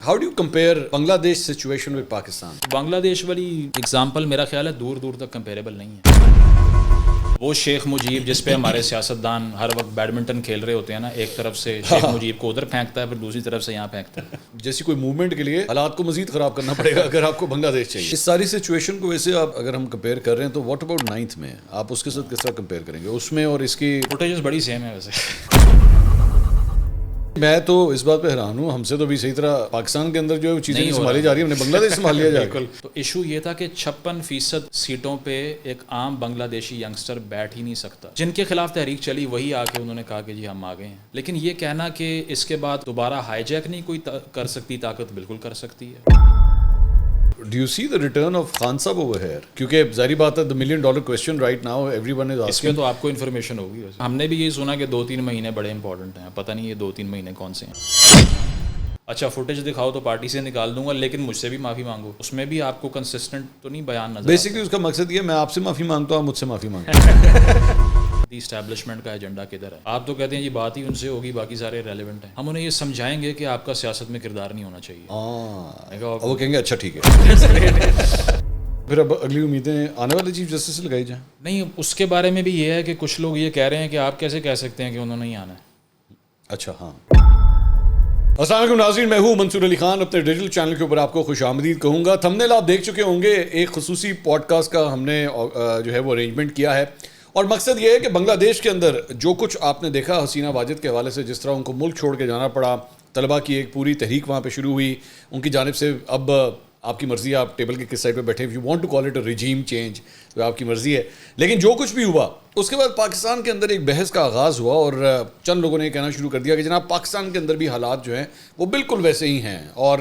how do you compare Bangladesh situation with Pakistan? بنگلہ دیش والی example میرا خیال ہے دور دور تک کمپیریبل نہیں ہے. وہ شیخ مجیب جس پہ ہمارے سیاستدان ہر وقت بیڈمنٹن کھیل رہے ہوتے ہیں نا, ایک طرف سے شیخ مجیب کو ادھر پھینکتا ہے پھر دوسری طرف سے یہاں پھینکتا ہے. جیسی کوئی موومنٹ کے لیے حالات کو مزید خراب کرنا پڑے گا اگر آپ کو بنگلہ دیش چاہیے. اس ساری سچویشن کو ویسے آپ اگر ہم کمپیئر کر رہے ہیں تو واٹ اباؤٹ 9th میں آپ اس کے ساتھ کس طرح کمپیئر کریں گے اس میں اور اس کی فوٹیجز بڑی سیم ہے ویسے. میں تو اس بات پہ حیران ہوں, ہم سے تو بھی صحیح طرح پاکستان کے اندر جو ہے چیزیں سنبھالی جا رہی ہیں, ہم نے بنگلہ دیش سنبھال لیا جائے. تو ایشو یہ تھا کہ 56% سیٹوں پہ ایک عام بنگلہ دیشی ینگسٹر بیٹھ ہی نہیں سکتا. جن کے خلاف تحریک چلی وہی آ کے انہوں نے کہا کہ جی ہم آ گئے ہیں. لیکن یہ کہنا کہ اس کے بعد دوبارہ ہائی جیک نہیں کوئی کر سکتی طاقت, بالکل کر سکتی ہے. Do you see the return of Khan Sahab over here? کیونکہ ظاہری بات ہے the $1 million question right now everyone is asking. اس میں تو آپ کو انفارمیشن ہوگی. ہم نے بھی یہ سنا کہ 2-3 مہینے بڑے امپورٹنٹ ہیں, پتہ نہیں یہ 2-3 مہینے کون سے ہیں. اچھا فوٹیج دکھاؤ تو پارٹی سے نکال دوں گا, لیکن مجھ سے بھی معافی مانگو. اس میں بھی آپ کو کنسسٹنٹ تو نہیں بیان نظر. بیسکلی اس کا مقصد یہ ہے میں آپ سے معافی مانگتا ہوں, آپ مجھ سے معافی مانگتا اسٹیبلشمنٹ کا ایجنڈا کدھر ہے. آپ تو کہتے ہیں یہ بات ہی ان سے ہوگی, باقی سارے ریلیونٹ ہیں. ہم انہیں یہ سمجھائیں گے کہ آپ کا سیاست میں کردار نہیں ہونا چاہیے. وہ کہیں گے اچھا ٹھیک ہے. پھر اب اگلی امیدیں آنے والے چیف جسٹس سے لگائی جائیں. نہیں, اس کے بارے میں بھی یہ ہے کہ کچھ لوگ یہ کہہ رہے ہیں کہ آپ کیسے کہہ سکتے ہیں کہ انہوں نے نہیں آنا ہے. اچھا ہاں. السلام علیکم ناظرین, میں ہوں منصور علی خان. اپنے ڈیجیٹل چینل کے اوپر آپ کو خوش آمدید کہوں گا. تھمبنیل آپ دیکھ چکے ہوں گے, ایک خصوصی پوڈ کاسٹ کا ہم نے جو ہے وہ ارینجمنٹ کیا ہے, اور مقصد یہ ہے کہ بنگلہ دیش کے اندر جو کچھ آپ نے دیکھا حسینہ واجد کے حوالے سے, جس طرح ان کو ملک چھوڑ کے جانا پڑا, طلباء کی ایک پوری تحریک وہاں پہ شروع ہوئی ان کی جانب سے. اب آپ کی مرضی ہے آپ ٹیبل کے کس سائڈ پہ بیٹھے, if you want to call it a regime change تو آپ کی مرضی ہے. لیکن جو کچھ بھی ہوا اس کے بعد پاکستان کے اندر ایک بحث کا آغاز ہوا, اور چند لوگوں نے یہ کہنا شروع کر دیا کہ جناب پاکستان کے اندر بھی حالات جو ہیں وہ بالکل ویسے ہی ہیں, اور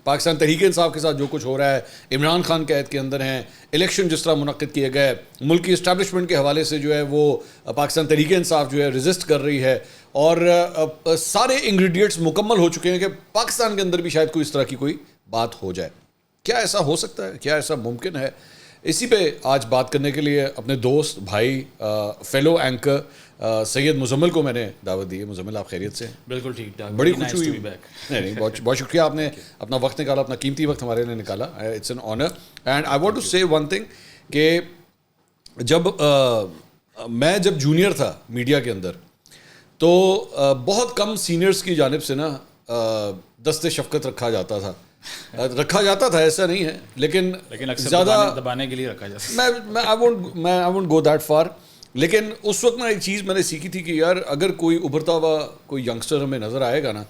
پاکستان تحریک انصاف کے ساتھ جو کچھ ہو رہا ہے, عمران خان قید کے اندر ہیں, الیکشن جس طرح منعقد کیے گئے, ملکی اسٹیبلشمنٹ کے حوالے سے جو ہے وہ پاکستان تحریک انصاف جو ہے ریزسٹ کر رہی ہے, اور سارے انگریڈینٹس مکمل ہو چکے ہیں کہ پاکستان کے اندر بھی شاید کوئی اس طرح کی کوئی بات ہو جائے. کیا ایسا ہو سکتا ہے, کیا ایسا ممکن ہے؟ اسی پہ آج بات کرنے کے لیے اپنے دوست بھائی فیلو اینکر سید مزمل کو میں نے دعوت دی ہے. مزمل آپ خیریت سے؟ بالکل ٹھیک ٹھاک, بڑی خوشی ہوئی. نہیں بہت شکریہ, آپ نے اپنا وقت نکالا, اپنا قیمتی وقت ہمارے لیے نکالا. It's an honour. And I want to say one thing کہ جب جونیئر تھا میڈیا کے اندر تو بہت کم سینئرس کی جانب سے نا دست شفقت رکھا جاتا تھا, ایسا نہیں ہے, لیکن زیادہ دبانے کے لیے رکھا جاتا ہے. میں I won't go that for. لیکن اس وقت نا ایک چیز میں نے سیکھی تھی کہ یار اگر کوئی ابھرتا ہوا کوئی ینگسٹر ہمیں نظر آئے گا نا,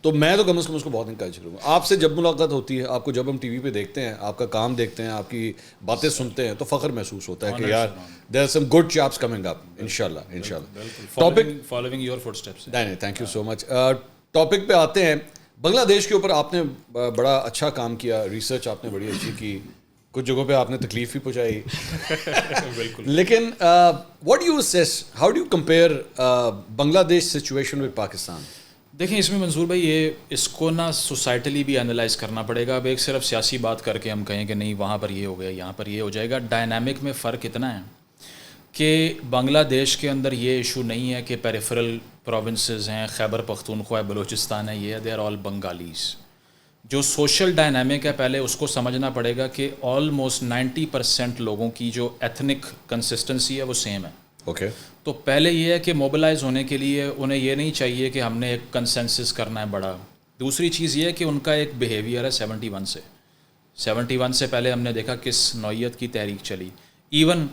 تو میں تو کم از کم اس کو بہت انکریج کروں گا. آپ سے جب ملاقات ہوتی ہے, آپ کو جب ہم ٹی وی پہ دیکھتے ہیں, آپ کا کام دیکھتے ہیں, آپ کی باتیں سنتے ہیں, تو فخر محسوس ہوتا ہے کہ یار there are some good chaps coming up انشاءاللہ. Topic following your footsteps. نہیں thank you so much. Topic پہ آتے ہیں. بنگلہ دیش کے اوپر آپ نے بڑا اچھا کام کیا, ریسرچ آپ نے بڑی اچھی کی, کچھ جگہوں پہ آپ نے تکلیف بھی پہنچائی. بالکل. لیکن what do you assess, how do you compare Bangladesh situation with Pakistan? دیکھیں اس میں منظور بھائی یہ اس کو نا سوسائٹلی بھی انالائز کرنا پڑے گا. اب ایک صرف سیاسی بات کر کے ہم کہیں کہ نہیں وہاں پر یہ ہو گیا یہاں پر یہ ہو جائے گا. ڈائنامک میں فرق اتنا ہے کہ بنگلہ دیش کے اندر یہ ایشو نہیں ہے کہ پیریفرل پروونسز ہیں, خیبر پختونخوا ہے, بلوچستان ہے, یہ دے آر آل بنگالیز. جو سوشل ڈائنامک ہے پہلے اس کو سمجھنا پڑے گا کہ آلموسٹ 90% لوگوں کی جو ایتھنک کنسسٹنسی ہے وہ سیم ہے. اوکے. تو پہلے یہ ہے کہ موبلائز ہونے کے لیے انہیں یہ نہیں چاہیے کہ ہم نے ایک کنسنسس کرنا ہے بڑا. دوسری چیز یہ ہے کہ ان کا ایک بیہیویئر ہے 71 سے پہلے ہم نے دیکھا کس نوعیت کی تحریک چلی. ایون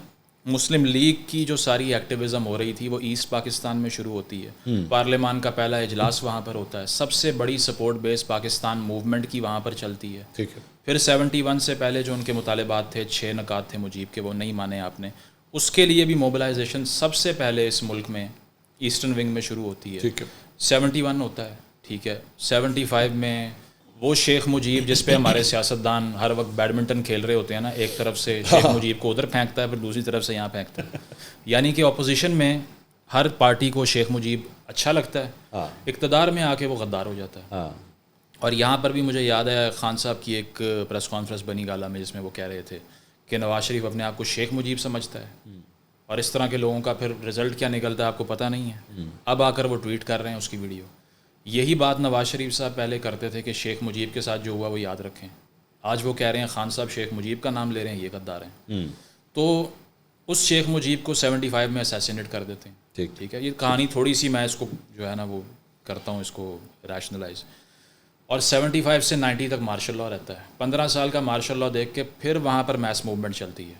مسلم لیگ کی جو ساری ایکٹیویزم ہو رہی تھی وہ ایسٹ پاکستان میں شروع ہوتی ہے. پارلیمان کا پہلا اجلاس وہاں پر ہوتا ہے. سب سے بڑی سپورٹ بیس پاکستان موومنٹ کی وہاں پر چلتی ہے. ٹھیک ہے. پھر 71 سے پہلے جو ان کے مطالبات تھے 6 نکات تھے مجیب کے, وہ نہیں مانے آپ نے. اس کے لیے بھی موبلائزیشن سب سے پہلے اس ملک میں ایسٹرن ونگ میں شروع ہوتی ہے. 71 ہوتا ہے, ٹھیک ہے. 75 میں وہ شیخ مجیب جس پہ ہمارے سیاستدان ہر وقت بیڈمنٹن کھیل رہے ہوتے ہیں نا, ایک طرف سے شیخ مجیب کو ادھر پھینکتا ہے پھر دوسری طرف سے یہاں پھینکتا ہے. یعنی کہ اپوزیشن میں ہر پارٹی کو شیخ مجیب اچھا لگتا ہے, اقتدار میں آ کے وہ غدار ہو جاتا ہے. اور یہاں پر بھی مجھے یاد ہے خان صاحب کی ایک پریس کانفرنس بنی گالا میں جس میں وہ کہہ رہے تھے کہ نواز شریف اپنے آپ کو شیخ مجیب سمجھتا ہے, اور اس طرح کے لوگوں کا پھر رزلٹ کیا نکلتا ہے آپ کو پتہ نہیں ہے. اب آ کر وہ ٹویٹ کر رہے ہیں اس کی ویڈیو. یہی بات نواز شریف صاحب پہلے کرتے تھے کہ شیخ مجیب کے ساتھ جو ہوا وہ یاد رکھیں. آج وہ کہہ رہے ہیں خان صاحب شیخ مجیب کا نام لے رہے ہیں, یہ غدار ہیں. تو اس شیخ مجیب کو 75 میں اسیسینیٹ کر دیتے ہیں. ٹھیک ہے, یہ کہانی تھوڑی سی میں اس کو جو ہے نا وہ کرتا ہوں اس کو ریشنلائز. اور 75 سے 90 تک مارشل لاء رہتا ہے. 15 سال کا مارشل لاء دیکھ کے پھر وہاں پر میس موومنٹ چلتی ہے.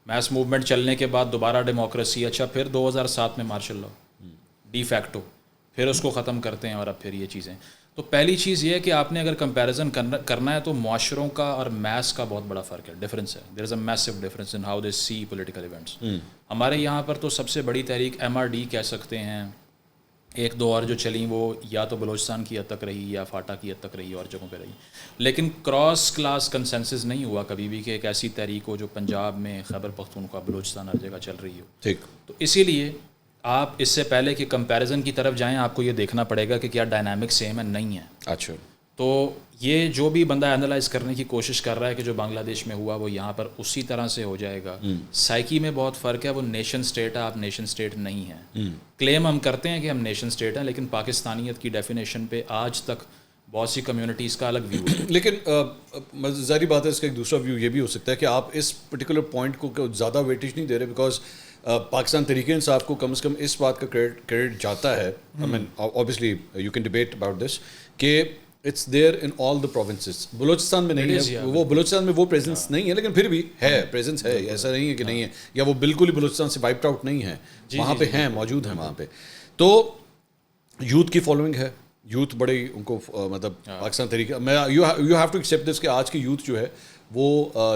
میس موومنٹ چلنے کے بعد دوبارہ ڈیموکریسی. اچھا پھر 2007 میں مارشل لاء ڈی فیکٹو, پھر اس کو ختم کرتے ہیں اور اب پھر یہ چیزیں. تو پہلی چیز یہ ہے کہ آپ نے اگر کمپیریزن کرنا ہے تو معاشروں کا اور میس کا بہت بڑا فرق ہے, ڈفرینس ہے. There is a massive difference in how they see political events. ہمارے یہاں پر تو سب سے بڑی تحریک MRD کہہ سکتے ہیں. ایک دو اور جو چلیں وہ یا تو بلوچستان کی حد تک رہی یا فاٹا کی حد تک رہی اور جگہوں پہ رہی, لیکن کراس کلاس کنسنسس نہیں ہوا کبھی بھی کہ ایک ایسی تحریک ہو جو پنجاب میں, خیبر پختونخوا, بلوچستان ہر جگہ چل رہی ہو. ٹھیک. تو اسی لیے آپ اس سے پہلے کہ کمپیریزن کی طرف جائیں آپ کو یہ دیکھنا پڑے گا کہ کیا ڈائنامک سیم ہے, نہیں ہے. اچھا. تو یہ جو بھی بندہ اینالائز کرنے کی کوشش کر رہا ہے کہ جو بنگلہ دیش میں ہوا وہ یہاں پر اسی طرح سے ہو جائے گا. سائیکی میں بہت فرق ہے. وہ نیشن سٹیٹ ہے, آپ نیشن سٹیٹ نہیں ہیں. کلیم ہم کرتے ہیں کہ ہم نیشن سٹیٹ ہیں, لیکن پاکستانیت کی ڈیفینیشن پہ آج تک بہت سی کمیونٹیز کا الگ ویو ہے. لیکن ظاہری بات ہے اس کا ایک دوسرا ویو یہ بھی ہو سکتا ہے کہ آپ اس پرٹیکولر پوائنٹ کو زیادہ ویٹیج نہیں دے رہے, بیکاز پاکستان تحریک انصاف کو کم از کم اس بات کا کریڈٹ جاتا ہے. I mean obviously you can debate about this کہ it's there in all the provinces. Balochistan میں نہیں ہے, وہ بلوچستان میں وہ پریزنس نہیں ہے, لیکن پھر بھی ہے, پریزنس ہے. ایسا نہیں ہے کہ نہیں ہے, یا وہ بالکل ہی بلوچستان سے وائپڈ آؤٹ نہیں ہے, وہاں پہ ہیں, موجود ہیں وہاں پہ. تو یوتھ کی فالوئنگ ہے, یوتھ بڑے ان کو مطلب پاکستان تحریک میں you have to accept this کہ آج کی یوتھ جو ہے وہ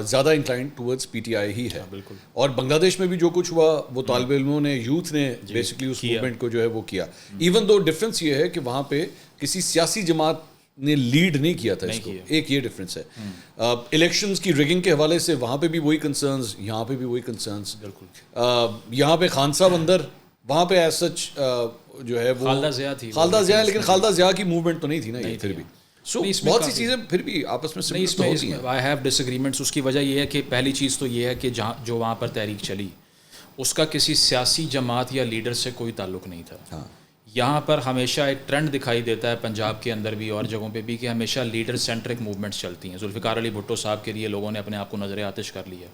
زیادہ انکلائنڈ ٹورڈز PTI ہی ہے. بالکل. اور بنگلہ دیش میں بھی جو کچھ ہوا وہ طالب علموں نے, یوتھ نے بیسکلی اس موومنٹ کو جو ہے وہ کیا. ایون دو ڈفرینس یہ ہے کہ وہاں پہ کسی سیاسی جماعت نے لیڈ نہیں کیا تھا اس کو, ایک یہ ڈفرینس ہے. الیکشنز کی ریگنگ کے حوالے سے وہاں پہ بھی وہی کنسرنز, یہاں پہ بھی وہی کنسرنز. بالکل. یہاں پہ خان صاحب اندر, وہاں پہ ایز سچ جو ہے وہ خالدہ ضیاء تھی, خالدہ ضیاء, لیکن خالدہ ضیاء کی موومنٹ تو نہیں تھی نا یہ پھر بھی. سو بہت سی چیزیں پھر بھی آپس میں ہوتی ہیں. I have dish agreements. اس کی وجہ یہ ہے کہ پہلی چیز تو یہ ہے کہ جو وہاں پر تحریک چلی اس کا کسی سیاسی جماعت یا لیڈر سے کوئی تعلق نہیں تھا. یہاں پر ہمیشہ ایک ٹرینڈ دکھائی دیتا ہے پنجاب کے اندر بھی اور جگہوں پہ بھی کہ ہمیشہ لیڈر سینٹرک موومنٹس چلتی ہیں. ذوالفقار علی بھٹو صاحب کے لیے لوگوں نے اپنے آپ کو نظر آتش کر لیا.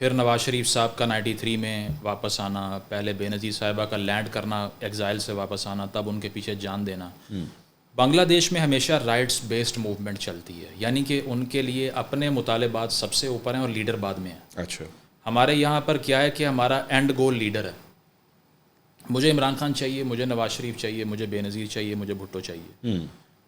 پھر نواز شریف صاحب کا 93 میں واپس آنا, پہلے بے نظیر صاحبہ کا لینڈ کرنا, ایگزائل سے واپس آنا, تب ان کے پیچھے جان دینا. بنگلہ دیش میں ہمیشہ رائٹس بیسڈ موومنٹ چلتی ہے, یعنی کہ ان کے لیے اپنے مطالبات سب سے اوپر ہیں اور لیڈر بعد میں ہے. اچھا. ہمارے یہاں پر کیا ہے کہ ہمارا اینڈ گول لیڈر ہے. مجھے عمران خان چاہیے, مجھے نواز شریف چاہیے, مجھے بے نظیر چاہیے, مجھے بھٹو چاہیے.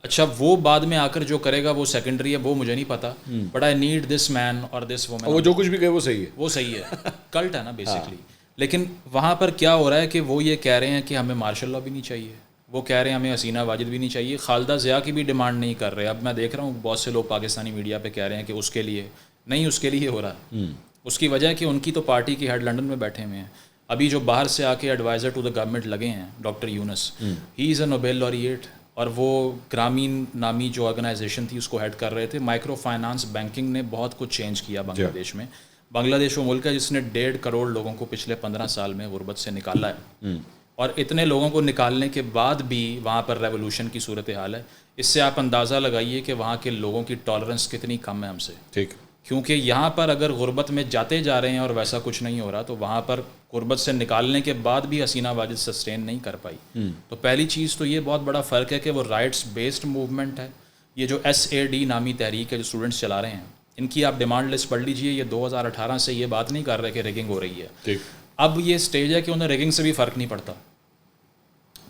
اچھا وہ بعد میں آ کر جو کرے گا وہ سیکنڈری ہے, وہ مجھے نہیں پتا, بٹ آئی نیڈ دس مین اور دس وومن. وہ جو کچھ بھی کہے وہ صحیح ہے, وہ صحیح ہے, کلٹ ہے نا بیسکلی. لیکن وہاں پر کیا ہو رہا ہے کہ وہ یہ کہہ رہے ہیں کہ ہمیں مارشل لاء بھی نہیں چاہیے, وہ کہہ رہے ہیں ہمیں حسینہ واجد بھی نہیں چاہیے, خالدہ ضیاء کی بھی ڈیمانڈ نہیں کر رہے. اب میں دیکھ رہا ہوں بہت سے لوگ پاکستانی میڈیا پہ کہہ رہے ہیں کہ اس کے لیے نہیں, اس کے لیے ہو رہا ہے. اس کی وجہ ہے کہ ان کی تو پارٹی کی ہیڈ لنڈن میں بیٹھے ہوئے ہیں. ابھی جو باہر سے آ کے ایڈوائزر ٹو دا گورنمنٹ لگے ہیں ڈاکٹر یونس, ہی از اے نوبیل لاریٹ, اور وہ گرامین نامی جو آرگنائزیشن تھی اس کو ہیڈ کر رہے تھے. مائکرو فائنانس بینکنگ نے بہت کچھ چینج کیا بنگلہ دیش میں. بنگلہ دیش وہ ملک ہے جس نے 1.5 کروڑ لوگوں کو پچھلے 15 سال میں غربت سے نکالا ہے, اور اتنے لوگوں کو نکالنے کے بعد بھی وہاں پر ریولوشن کی صورتحال ہے. اس سے آپ اندازہ لگائیے کہ وہاں کے لوگوں کی ٹالرنس کتنی کم ہے ہم سے. ٹھیک. کیونکہ یہاں پر اگر غربت میں جاتے جا رہے ہیں اور ویسا کچھ نہیں ہو رہا, تو وہاں پر غربت سے نکالنے کے بعد بھی حسینہ واجد سسٹین نہیں کر پائی. تو پہلی چیز تو یہ بہت بڑا فرق ہے کہ وہ رائٹس بیسڈ موومنٹ ہے. یہ جو SAD نامی تحریک ہے جو اسٹوڈنٹس چلا رہے ہیں, ان کی آپ ڈیمانڈ لسٹ پڑھ لیجئے. یہ 2018 سے یہ بات نہیں کر رہے کہ ریگنگ ہو رہی ہے. اب یہ سٹیج ہے کہ انہیں ریگنگ سے بھی فرق نہیں پڑتا,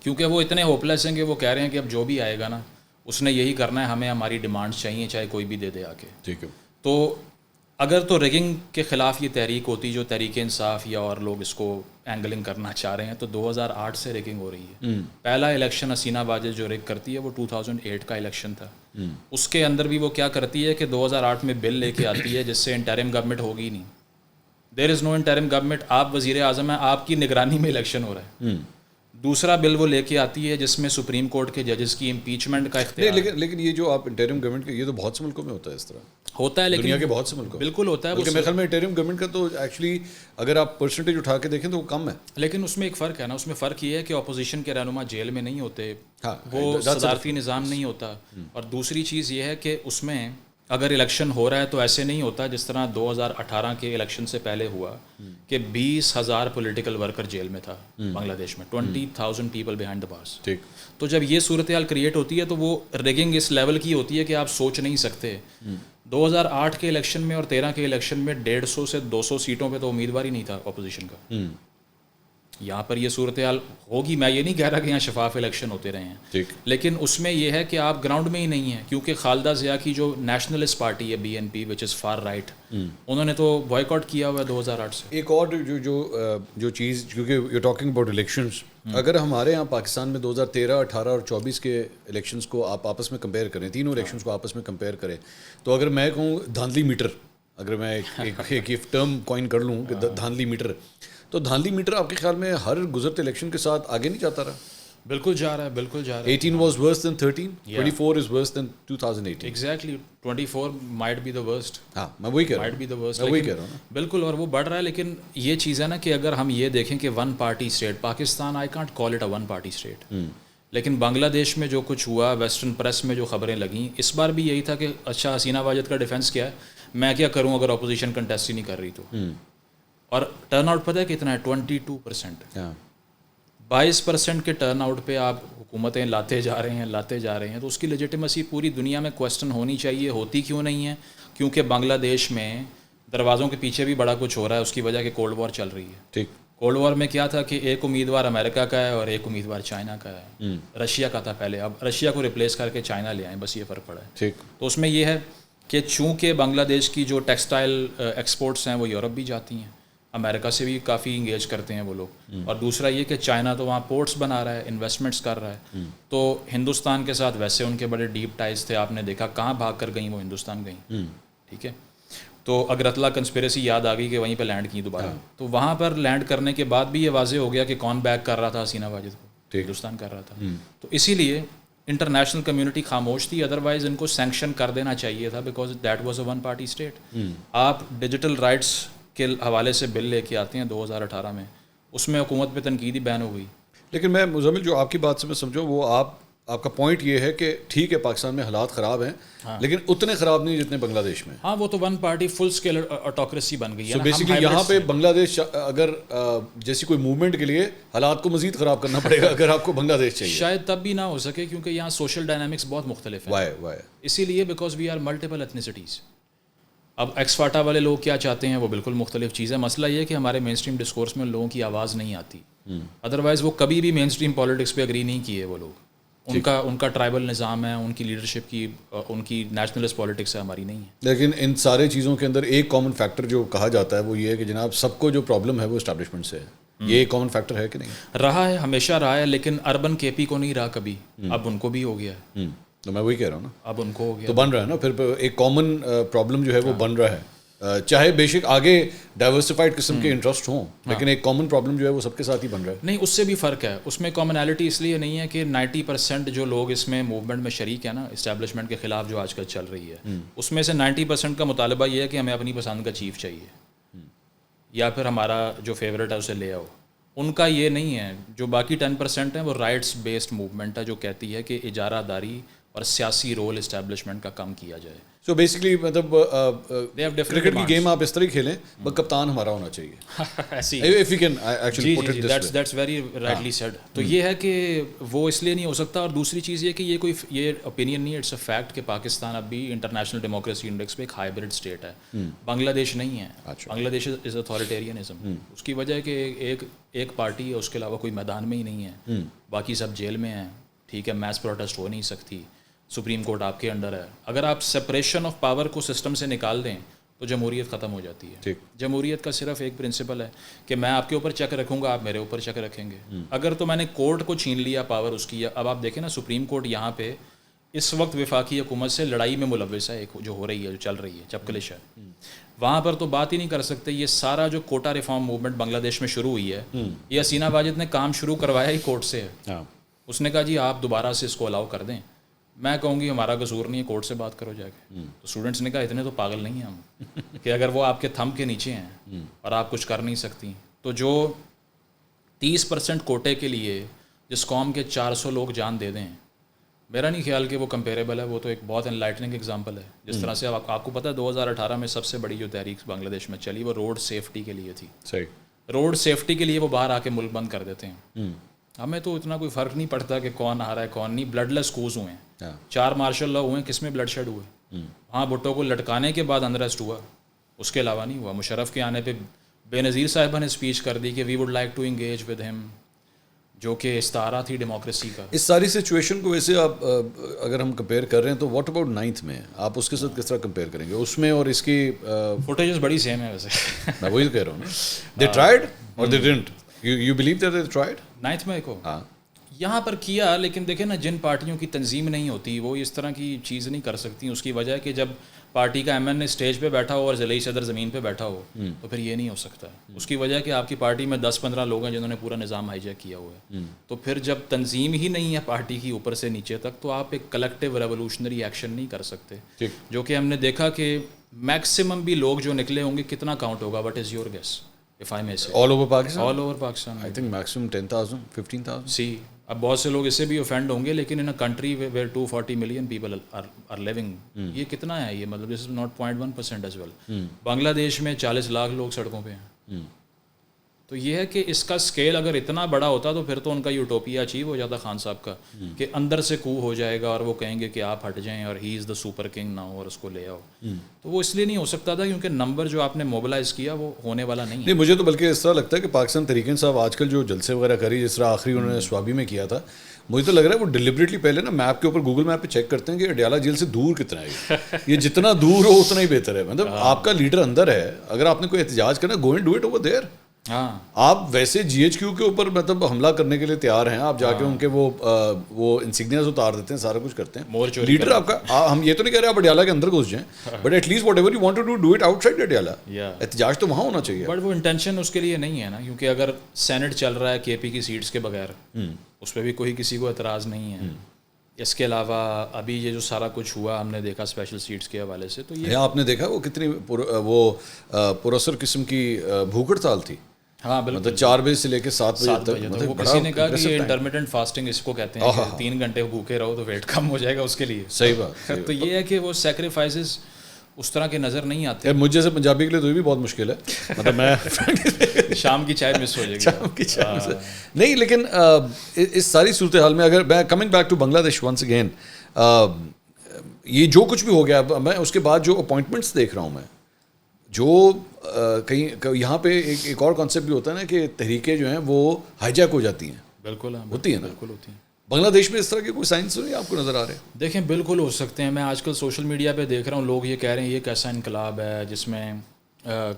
کیونکہ وہ اتنے ہوپ لیس ہیں کہ وہ کہہ رہے ہیں کہ اب جو بھی آئے گا نا اس نے یہی کرنا ہے, ہمیں ہماری ڈیمانڈس چاہیے چاہے کوئی بھی دے دے آ کے. ٹھیک ہے. تو اگر تو ریگنگ کے خلاف یہ تحریک ہوتی جو تحریک انصاف یا اور لوگ اس کو اینگلنگ کرنا چاہ رہے ہیں, تو 2008 سے ریگنگ ہو رہی ہے. پہلا الیکشن حسینہ واجد جو ریگ کرتی ہے وہ 2008 کا الیکشن تھا. اس کے اندر بھی وہ کیا کرتی ہے کہ 2008 میں بل لے کے آتی ہے جس سے انٹرم گورنمنٹ ہوگی نہیں. دیر از نو انٹرم گورنمنٹ, آپ وزیر اعظم ہیں, آپ کی نگرانی میں الیکشن ہو رہا ہے. دوسرا بل وہ لے کے آتی ہے جس میں سپریم کورٹ کے ججز کی امپیچمنٹ کا اختیار لیکن یہ جو آپ انٹرم گورنمنٹ کا یہ تو بہت سے ملکوں میں ہوتا ہے اس طرح ہوتا ہے, لیکن دنیا کے بہت سے ملکوں بالکل ہوتا ہے. میرے خیال میں انٹرم گورنمنٹ کا تو ایکچولی اگر آپ پرسنٹیج اٹھا کے دیکھیں تو وہ کم ہے, لیکن اس میں ایک فرق ہے نا, اس میں فرق یہ ہے کہ اپوزیشن کے رہنما جیل میں نہیں ہوتے, وہ صدارتی نظام نہیں ہوتا. اور دوسری چیز یہ ہے کہ اس میں اگر الیکشن ہو رہا ہے تو ایسے نہیں ہوتا جس طرح 2018 کے الیکشن سے پہلے ہوا کہ 20,000 پولیٹیکل ورکر جیل میں تھا بنگلہ دیش میں, 20,000 پیپل بیہائنڈ دا بارز. تو جب یہ صورتحال کریٹ ہوتی ہے تو وہ ریگنگ اس لیول کی ہوتی ہے کہ آپ سوچ نہیں سکتے. 2008 کے الیکشن میں اور 13 کے الیکشن میں 150 سے 200 سیٹوں پہ تو امیدوار ہی نہیں تھا اپوزیشن کا. یہاں پر یہ صورتحال ہوگی, میں یہ نہیں کہہ رہا کہ یہاں شفاف الیکشن ہوتے رہے ہیں, لیکن اس میں یہ ہے کہ آپ گراؤنڈ میں ہی نہیں ہیں, کیونکہ خالدہ ضیاء کی جو نیشنلسٹ پارٹی ہے BNP which is for right, انہوں نے تو بوائیکاٹ کیا ہوا ہے 2008 سے. ایک اور جو چیز, کیونکہ یو ٹاکنگ اباؤٹ الیکشنز, اگر ہمارے یہاں پاکستان میں 2013, 18 اور 24 کے الیکشنز کو آپ آپس میں کمپیئر کریں, تینوں الیکشنز کو آپس میں کمپیئر کریں, تو اگر میں کہوں دھاندلی میٹر, اگر میں ایک ٹرم کوائن کر لوں کہ دھاندلی میٹر, تو دھاندلی میٹر آپ کے خیال میں ہر گزرتے الیکشن کے ساتھ آگے نہیں جاتا رہا؟ بالکل جا رہا ہے, بالکل جا رہا ہے. 18 was worse than 13, 24 is worse than 2018. Exactly, 24 might be the worst. ہاں میں وہی کہہ رہا ہوں, might be the worst. میں وہی کہہ رہا ہوں. بالکل, اور وہ بڑھ رہا ہے. لیکن یہ چیز ہے نا کہ اگر ہم یہ دیکھیں کہ one party state Pakistan, I can't call it a one party state. لیکن بنگلہ دیش میں جو کچھ ہوا, ویسٹرن پریس میں جو خبریں لگیں, اس بار بھی یہی تھا کہ اچھا حسینہ واجد کا ڈیفینس کیا ہے, میں کیا کروں اگر اپوزیشن کنٹیسٹ ہی نہیں کر رہی تو. اور ٹرن آؤٹ پتہ ہے کتنا ہے, 22%. 22% کے ٹرن آؤٹ پہ آپ حکومتیں لاتے جا رہے ہیں, تو اس کی لیجیٹیمیسی پوری دنیا میں کویسچن ہونی چاہیے. ہوتی کیوں نہیں ہے؟ کیونکہ بنگلہ دیش میں دروازوں کے پیچھے بھی بڑا کچھ ہو رہا ہے, اس کی وجہ کہ کولڈ وار چل رہی ہے. ٹھیک, کولڈ وار میں کیا تھا کہ ایک امیدوار امریکہ کا ہے اور ایک امیدوار چائنا کا ہے, رشیا کا تھا پہلے, اب رشیا کو ریپلیس کر کے چائنا لے آئیں, بس یہ فرق پڑا ہے. ٹھیک, تو اس میں یہ ہے کہ چونکہ بنگلہ دیش کی جو ٹیکسٹائل ایکسپورٹس ہیں وہ یورپ بھی جاتی ہیں, امریکہ سے بھی کافی انگیج کرتے ہیں وہ لوگ, اور دوسرا یہ کہ چائنا تو وہاں پورٹس بنا رہا ہے, انویسٹمنٹس کر رہا ہے. تو ہندوستان کے ساتھ ویسے ان کے بڑے ڈیپ ٹائز تھے, آپ نے دیکھا کہاں بھاگ کر گئیں وہ ہندوستان گئیں. ٹھیک ہے, تو اگرتلا کنسپیریسی یاد آ گئی کہ وہیں پہ لینڈ کی دوبارہ. تو وہاں پر لینڈ کرنے کے بعد بھی یہ واضح ہو گیا کہ کون بیک کر رہا تھا حسینہ واجد کو, ہندوستان کر رہا تھا. تو اسی لیے انٹرنیشنل کمیونٹی خاموش تھی, ادروائز ان کو سینکشن کر دینا چاہیے تھا, because that was a one party state. آپ ڈیجیٹل رائٹس کے حوالے سے بل لے کے آتے ہیں 2018 میں, اس میں حکومت پہ تنقیدی بین ہو گئی. لیکن میں مزمل جو آپ کی بات سے میں سمجھو, وہ آپ کا پوائنٹ یہ ہے کہ ٹھیک ہے پاکستان میں حالات خراب ہیں, لیکن اتنے خراب نہیں جتنے بنگلہ دیش میں. ہاں, وہ تو ون پارٹی فل اسکیل آٹوکریسی بن گئی ہے. بیسیکلی یہاں پہ بنگلہ دیش اگر جیسی کوئی موومنٹ کے لیے حالات کو مزید خراب کرنا پڑے گا اگر آپ کو بنگلہ دیش چاہیے. شاید تب بھی نہ ہو سکے کیونکہ یہاں سوشل ڈائنامکس بہت مختلف ہیں. Why? اسی لیے because we are multiple ethnicities. اب ایکس فاٹا والے لوگ کیا چاہتے ہیں وہ بالکل مختلف چیز ہے. مسئلہ یہ ہے کہ ہمارے مین اسٹریم ڈسکورس میں لوگوں کی آواز نہیں آتی, ادروائز وہ کبھی بھی مین اسٹریم پالیٹکس پہ اگری نہیں کیے وہ لوگ. ان کا ٹرائبل نظام ہے, ان کی لیڈرشپ کی, ان کی نیشنلسٹ پالیٹکس ہے, ہماری نہیں ہے. لیکن ان سارے چیزوں کے اندر ایک کامن فیکٹر جو کہا جاتا ہے وہ یہ ہے کہ جناب سب کو جو پرابلم ہے وہ اسٹیبلشمنٹ سے ہے. یہ ایک کامن فیکٹر ہے کہ نہیں؟ رہا ہے, ہمیشہ رہا ہے, لیکن اربن کے پی کو نہیں رہا کبھی, اب ان کو بھی ہو گیا ہے. تو میں وہی کہہ رہا ہوں نا, اب ان کو ہو گیا تو بن رہا ہے نا, پھر ایک کامن پرابلم جو ہے وہ بن رہا ہے. چاہے بے شک آگے ڈائیورسفائڈ قسم کے انٹرسٹ ہوں, لیکن ایک کامن پرابلم جو ہے وہ سب کے ساتھ ہی بن رہا ہے. نہیں, اس سے بھی فرق ہے. اس میں کامنالٹی اس لیے نہیں ہے کہ 90% جو لوگ اس میں موومنٹ میں شریک ہیں نا, اسٹیبلشمنٹ کے خلاف جو آج کل چل رہی ہے, اس میں سے 90% کا مطالبہ یہ ہے کہ ہمیں اپنی پسند کا چیف چاہیے, یا پھر ہمارا جو فیوریٹ ہے اسے لے آؤ. ان کا یہ نہیں ہے. جو باقی 10% ہیں وہ رائٹس بیسڈ موومنٹ ہے, جو کہتی ہے کہ اجارہ داری اور سیاسی رول اسٹیبلشمنٹ کا کم کیا جائے. سو بیسکلی مطلب کرکٹ کی گیم آپ اس طرح کھیلیں, بس کپتان ہمارا ہونا چاہیے. That's very rightly said. تو یہ ہے کہ وہ اس لیے نہیں ہو سکتا. اور دوسری چیز یہ کہ یہ اوپینین نہیں ہے, اٹس اے فیکٹ کہ پاکستان اب بھی انٹرنیشنل ڈیموکریسی انڈیکس پہ ایک ہائبرڈ اسٹیٹ ہے. بنگلہ دیش نہیں ہے. بنگلہ دیش از اتھارٹیرینزم. اس کی وجہ ہے کہ ایک پارٹی ہے, اس کے علاوہ کوئی میدان میں ہی نہیں ہے, باقی سب جیل میں ہیں. ٹھیک ہے, میس پروٹیسٹ ہو نہیں سکتی, سپریم کورٹ آپ کے انڈر ہے. اگر آپ سپریشن آف پاور کو سسٹم سے نکال دیں تو جمہوریت ختم ہو جاتی ہے. جمہوریت کا صرف ایک پرنسپل ہے کہ میں آپ کے اوپر چیک رکھوں گا, آپ میرے اوپر چیک رکھیں گے. اگر تو میں نے کورٹ کو چھین لیا پاور اس کی, اب آپ دیکھیں نا سپریم کورٹ یہاں پہ اس وقت وفاقی حکومت سے لڑائی میں ملوث ہے، ایک جو ہو رہی ہے، جو چل رہی ہے چپکلش ہے، وہاں پر تو بات ہی نہیں کر سکتے. یہ سارا جو کوٹا ریفارم موومنٹ بنگلہ دیش میں شروع ہوئی ہے، یہ حسینہ واجد نے کام شروع کروایا ہی کورٹ سے ہے. اس نے کہا جی آپ دوبارہ سے اس کو الاؤ کر دیں. میں کہوں گی ہمارا قصور نہیں ہے، کورٹ سے بات کرو جا کے. تو اسٹوڈنٹس نے کہا اتنے تو پاگل نہیں ہیں ہم کہ اگر وہ آپ کے تھم کے نیچے ہیں اور آپ کچھ کر نہیں سکتی. تو جو 30% کوٹے کے لیے جس قوم کے 400 لوگ جان دے دیں، میرا نہیں خیال کہ وہ کمپیریبل ہے. وہ تو ایک بہت انلائٹننگ ایگزامپل ہے. جس طرح سے آپ کو پتہ ہے 2018 میں سب سے بڑی جو تحریک بنگلہ دیش میں چلی وہ روڈ سیفٹی کے لیے تھی. صحیح. روڈ سیفٹی کے لیے وہ باہر آ کے ملک بند کر دیتے ہیں. ہمیں تو اتنا کوئی فرق نہیں پڑتا کہ کون آ رہا ہے کون نہیں. بلڈ لیس کوز ہوئے ہیں، 4 مارشل لا ہوئے ہیں، کس میں بلڈ شیڈ ہوئے؟ ہاں بھٹو کو لٹکانے کے بعد انریسٹ ہوا، اس کے علاوہ نہیں ہوا. مشرف کے آنے پہ بے نظیر صاحبہ نے اسپیچ کر دی کہ we would like to engage with ہم، جو کہ استعارہ تھی ڈیموکریسی کا. اس ساری سچویشن کو ویسے آپ اگر ہم کمپیئر کر رہے ہیں تو واٹ اباؤٹ 9th میں آپ اس کے ساتھ کس طرح کمپیئر کریں گے اس میں اور اس کی؟ فوٹیجز بڑی سیم ہے ویسے. میں وہی کہہ رہا ہوں نا، دے ٹرائیڈ اور they didn't. You believe that they tried 9th میں کو یہاں پر کیا. لیکن دیکھیں نا، جن پارٹیوں کی تنظیم نہیں ہوتی وہ اس طرح کی چیز نہیں کر سکتی. اس کی وجہ ہے کہ جب پارٹی کا ایم این اے اسٹیج پہ بیٹھا ہو اور ضلعی صدر زمین پہ بیٹھا ہو تو پھر یہ نہیں ہو سکتا. اس کی وجہ ہے کہ آپ کی پارٹی میں 10-15 لوگ ہیں جنہوں نے پورا نظام ہائی جیک کیا ہوا ہے. تو پھر جب تنظیم ہی نہیں ہے پارٹی کی اوپر سے نیچے تک تو آپ ایک کلیکٹیو ریولوشنری ایکشن نہیں کر سکتے. جو کہ ہم نے دیکھا کہ میکسیمم بھی لوگ جو نکلے ہوں گے کتنا کاؤنٹ ہوگا؟ What is your guess if I may say? all over Pakistan? all over Pakistan I think maximum 10,000 15,000. سی اب بہت سے لوگ اس سے بھی اوفینڈ ہوں گے، لیکن in a country where 240 million people are living, یہ کتنا ہے؟ یہ مطلب this is not 0.1% as well. Bangladesh میں 40 لاکھ لوگ سڑکوں پہ ہیں. تو یہ ہے کہ اس کا اسکیل اگر اتنا بڑا ہوتا تو پھر تو ان کا یوٹوپیا اچیو ہو جاتا خان صاحب کا، کہ اندر سے کو ہو جائے گا اور وہ کہیں گے کہ آپ ہٹ جائیں اور ہی از دا سپر کنگ ناؤ اور اس کو لے آؤ. تو وہ اس لیے نہیں ہو سکتا تھا کیونکہ نمبر جو آپ نے موبلائز کیا وہ ہونے والا نہیں ہے. مجھے تو بلکہ اس طرح لگتا ہے کہ پاکستان تحریک انصاف آج کل جو جلسے وغیرہ کری، جس طرح آخری انہوں نے سوابی میں کیا تھا، مجھے تو لگ رہا ہے وہ ڈیلیبریٹلی پہلے نا میپ کے اوپر گوگل میپ پہ چیک کرتے ہیں کہ اڈیالہ جیل سے دور کتنا ہے. یہ جتنا دور ہو اتنا ہی بہتر ہے. مطلب آپ کا لیڈر اندر ہے، اگر آپ نے کوئی احتجاج کرنا، go and do it over there. آپ ویسے جی ایچ کیو کے اوپر مطلب حملہ کرنے کے لیے تیار ہیں، آپ جا کے ان کے وہ انسیگنیاز اتار دیتے ہیں، سارا کچھ کرتے ہیں. لیڈر آپ کا، ہم یہ تو نہیں کہہ رہے آپ اڈیالہ کے اندر گھس جائیں، but at least whatever you want to do it outside Adiala. احتجاج تو وہاں ہونا چاہیے. بٹ وہ انٹینشن اس کے لیے نہیں ہے نا، کیونکہ اگر سینٹ چل رہا ہے کے پی کی سیٹس کے بغیر، اس پہ بھی کوئی کسی کو اعتراض نہیں ہے. اس کے علاوہ ابھی یہ جو سارا کچھ ہوا ہم نے دیکھا اسپیشل سیٹس کے حوالے سے، تو یہ آپ نے دیکھا وہ کتنی وہ پراثر قسم کی بھوک ہڑتال تھی. ہاں بالکل، 4 بجے سے لے کے 7 بجے تک. وہ کسی نے کہا کہ یہ انٹرمیٹنٹ فاسٹنگ اس کو کہتے ہیں، 3 گھنٹے بھوکے رہو تو ویٹ کم ہو جائے گا اس کے لیے. صحیح بات. تو یہ ہے کہ وہ سیکریفائسز اس طرح کے نظر نہیں آتے. مجھ جیسے پنجابی کے لیے تو یہ بھی بہت مشکل ہے. مطلب میں شام کی چائے مس ہو جائے گی، شام کی چائے نہیں. لیکن اس ساری صورتحال میں اگر میں کمنگ بیک ٹو بنگلہ دیش ونس اگین، یہ جو کچھ بھی ہو گیا، میں اس کے بعد جو اپوائنٹمنٹس دیکھ رہا ہوں، میں جو کہیں یہاں پہ ایک اور کانسیپٹ بھی ہوتا ہے نا کہ تحریکیں جو ہیں وہ ہائی جیک ہو جاتی ہیں. بالکل ہوتی ہیں نا. بالکل ہوتی ہیں. بنگلہ دیش میں اس طرح کے کوئی سائنس نہیں آپ کو نظر آ رہے ہیں؟ دیکھیں بالکل ہو سکتے ہیں. میں آج کل سوشل میڈیا پہ دیکھ رہا ہوں لوگ یہ کہہ رہے ہیں یہ کیسا انقلاب ہے جس میں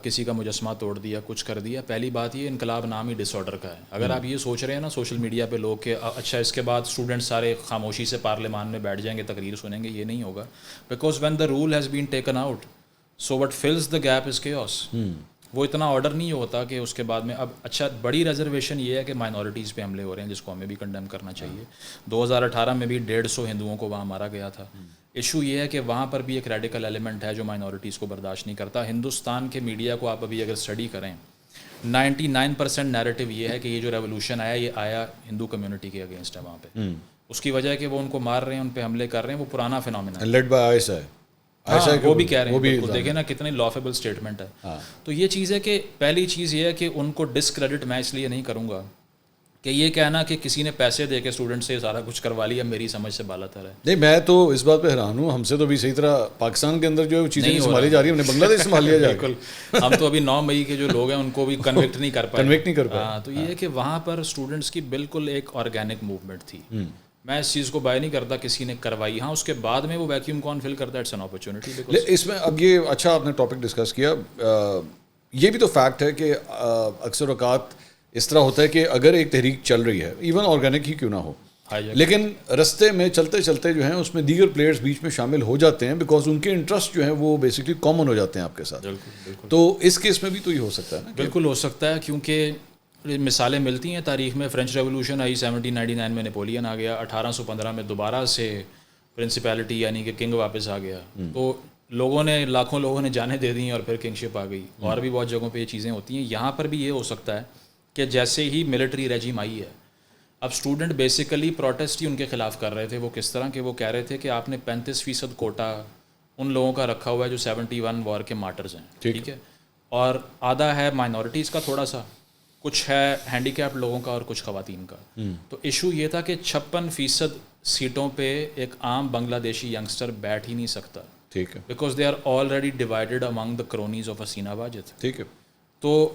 کسی کا مجسمہ توڑ دیا، کچھ کر دیا. پہلی بات یہ انقلاب نام ہی ڈس آرڈر کا ہے. اگر آپ یہ سوچ رہے ہیں نا سوشل میڈیا پہ لوگ کہ اچھا اس کے بعد اسٹوڈنٹ سارے خاموشی سے پارلیمان میں بیٹھ جائیں گے، تقریر سنیں گے، یہ نہیں ہوگا. Because when the rule has been taken out so what fills the gap is chaos. وہ اتنا آرڈر نہیں ہوتا کہ اس کے بعد میں اب اچھا بڑی ریزرویشن یہ ہے کہ مائنورٹیز پہ حملے ہو رہے ہیں جس کو ہمیں بھی کنڈیم کرنا چاہیے. 2018 میں بھی 150 ہندوؤں کو وہاں مارا گیا تھا. ایشو یہ ہے کہ وہاں پر بھی ایک ریڈیکل ایلیمنٹ ہے جو مائنورٹیز کو برداشت نہیں کرتا. ہندوستان کے میڈیا کو آپ ابھی اگر اسٹڈی کریں 99% نیریٹو یہ ہے کہ یہ جو ریولوشن آیا یہ آیا ہندو کمیونٹی کے اگینسٹ ہے وہاں پہ. اس کی وجہ ہے کہ وہ ان کو مار رہے ہیں، ان پہ حملے کر رہے ہیں. وہ پرانا فینومینا ہے، لیڈ بائی آئی وہ بھی کہہ رہے ہیں. دیکھیں نا کتنی لافیبل اسٹیٹمنٹ ہے. تو یہ چیز ہے کہ پہلی چیز یہ ہے کہ ان کو ڈسکریڈٹ میں اس لیے نہیں کروں گا کہ یہ کہنا کہ کسی نے پیسے دے کے اسٹوڈنٹ سے سارا کچھ کروا لیا میری سمجھ سے بالا تر ہے. نہیں، میں تو اس بات پہ حیران ہوں. ہم سے تو بھی صحیح طرح پاکستان کے اندر جو چیزیں سنبھالی جا رہی ہیں ہم نے بنگلہ دیش سنبھال لیا جائے. بالکل، ہم تو ابھی 9 مئی کے جو لوگ ہیں ان کو بھی کنوکٹ نہیں کر پائے. ہاں، تو یہ ہے کہ وہاں پر اسٹوڈنٹس کی بالکل ایک آرگینک موومنٹ تھی. میں اس چیز کو بائی نہیں کرتا کسی نے کروائی. ہاں، اس کے بعد میں وہ ویکیوم کون فل کرتا ہے، اٹس این اپرچونٹی. اس میں اب یہ اچھا آپ نے ٹاپک ڈسکس کیا. یہ بھی تو فیکٹ ہے کہ اکثر اوقات اس طرح ہوتا ہے کہ اگر ایک تحریک چل رہی ہے، ایون آرگینک ہی کیوں نہ ہو، لیکن رستے میں چلتے چلتے جو ہیں اس میں دیگر پلیئرز بیچ میں شامل ہو جاتے ہیں بیکاز ان کے انٹرسٹ جو ہیں وہ بیسکلی کامن ہو جاتے ہیں آپ کے ساتھ. تو اس کیس میں بھی تو یہ ہو سکتا ہے نا. بالکل ہو سکتا ہے, کیونکہ مثالیں ملتی ہیں تاریخ میں. فرینچ ریولوشن آئی 1799 میں, نیپولین آ گیا, 1815 میں دوبارہ سے پرنسپیلٹی یعنی کہ کنگ واپس آ گیا. تو لوگوں نے, لاکھوں لوگوں نے جانیں دے دیں اور پھر کنگ شپ آ گئی. اور بھی بہت جگہوں پہ یہ چیزیں ہوتی ہیں. یہاں پر بھی یہ ہو سکتا ہے کہ جیسے ہی ملٹری رجیم آئی ہے, اب اسٹوڈنٹ بیسیکلی پروٹیسٹ ہی ان کے خلاف کر رہے تھے. وہ کس طرح کہ وہ کہہ رہے تھے کہ آپ نے 35% کوٹا ان لوگوں کا رکھا ہوا ہے جو 71 وار کے مارٹرز ہیں, ٹھیک ہے, اور آدھا ہے مائنورٹیز کا, تھوڑا سا کچھ ہے ہینڈی کیپ لوگوں کا اور کچھ خواتین کا. تو ایشو یہ تھا کہ 56% سیٹوں پہ ایک عام بنگلہ دیشی ینگسٹر بیٹھ ہی نہیں سکتا, ٹھیک ہے, because they are already divided among the cronies of Hasina Wajed. ٹھیک ہے. تو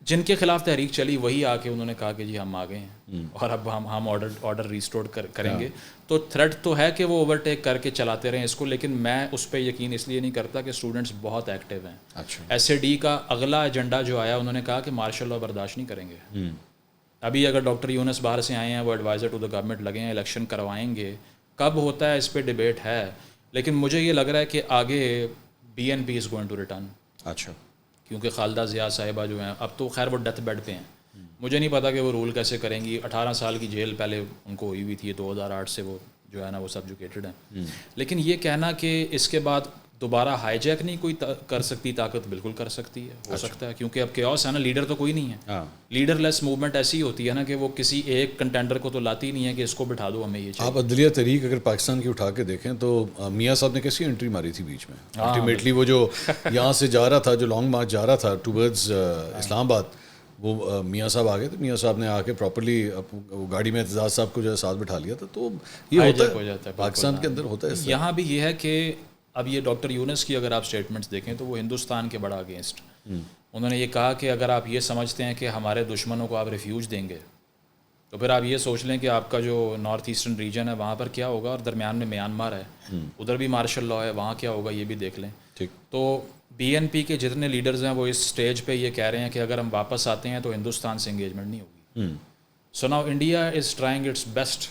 جن کے خلاف تحریک چلی وہی آ کے انہوں نے کہا کہ جی ہم آ گئے ہیں اور اب ہم آرڈر ریسٹور کریں گے. تو تھریٹ تو ہے کہ وہ اوورٹیک کر کے چلاتے رہیں اس کو, لیکن میں اس پہ یقین اس لیے نہیں کرتا کہ اسٹوڈنٹس بہت ایکٹیو ہیں. ایس اے ڈی کا اگلا ایجنڈا جو آیا, انہوں نے کہا کہ مارشل لاء برداشت نہیں کریں گے. ابھی اگر ڈاکٹر یونس باہر سے آئے ہیں, وہ ایڈوائزر ٹو دا گورنمنٹ لگے ہیں, الیکشن کروائیں گے, کب ہوتا ہے اس پہ ڈبیٹ ہے, لیکن مجھے یہ لگ رہا ہے کہ آگے BNP is going to return. اچھا, کیونکہ خالدہ ضیاء صاحبہ جو ہیں اب تو خیر وہ ڈیتھ بیڈ پہ ہیں, مجھے نہیں پتا کہ وہ رول کیسے کریں گی. 18 سال کی جیل پہلے ان کو ہوئی ہوئی تھی, 2008 سے وہ جو ہے نا وہ سبجوکیٹڈ ہیں. لیکن یہ کہنا کہ اس کے بعد دوبارہ ہائی جیک نہیں کوئی کر سکتی طاقت, بالکل کر سکتی ہے, ہو سکتا ہے, کیونکہ اب کیوس ہے نا, لیڈر تو کوئی نہیں ہے. لیڈر لیس موومنٹ ایسی ہوتی ہے نا کہ وہ کسی ایک کنٹینڈر کو تو لاتی نہیں ہے کہ اس کو بٹھا دو ہمیں یہ چاہیے. آپ عدلیہ تحریک اگر پاکستان کی اٹھا کے دیکھیں تو میاں صاحب نے کیسی انٹری ماری تھی بیچ میں. الٹیمیٹلی وہ جو یہاں سے جا رہا تھا, جو لانگ مارچ جا رہا تھا ٹوورڈز اسلام آباد, وہ میاں صاحب آ گئے تھے. میاں صاحب نے آ کے پراپرلی گاڑی میں اعتزاز صاحب کو جو ہے ساتھ بٹھا لیا تھا. تو یہ ہوتا ہے پاکستان کے اندر, ہوتا ہے. یہاں بھی یہ ہے کہ اب یہ ڈاکٹر یونس کی اگر آپ اسٹیٹمنٹس دیکھیں تو وہ ہندوستان کے بڑا اگینسٹ. انہوں نے یہ کہا کہ اگر آپ یہ سمجھتے ہیں کہ ہمارے دشمنوں کو آپ ریفیوج دیں گے تو پھر آپ یہ سوچ لیں کہ آپ کا جو نارتھ ایسٹرن ریجن ہے وہاں پر کیا ہوگا, اور درمیان میں میانمار ہے, ادھر بھی مارشل لاء ہے, وہاں کیا ہوگا یہ بھی دیکھ لیں. تو BNP کے جتنے لیڈرز ہیں وہ اس سٹیج پہ یہ کہہ رہے ہیں کہ اگر ہم واپس آتے ہیں تو ہندوستان سے انگیجمنٹ نہیں ہوگی. So now India is trying its best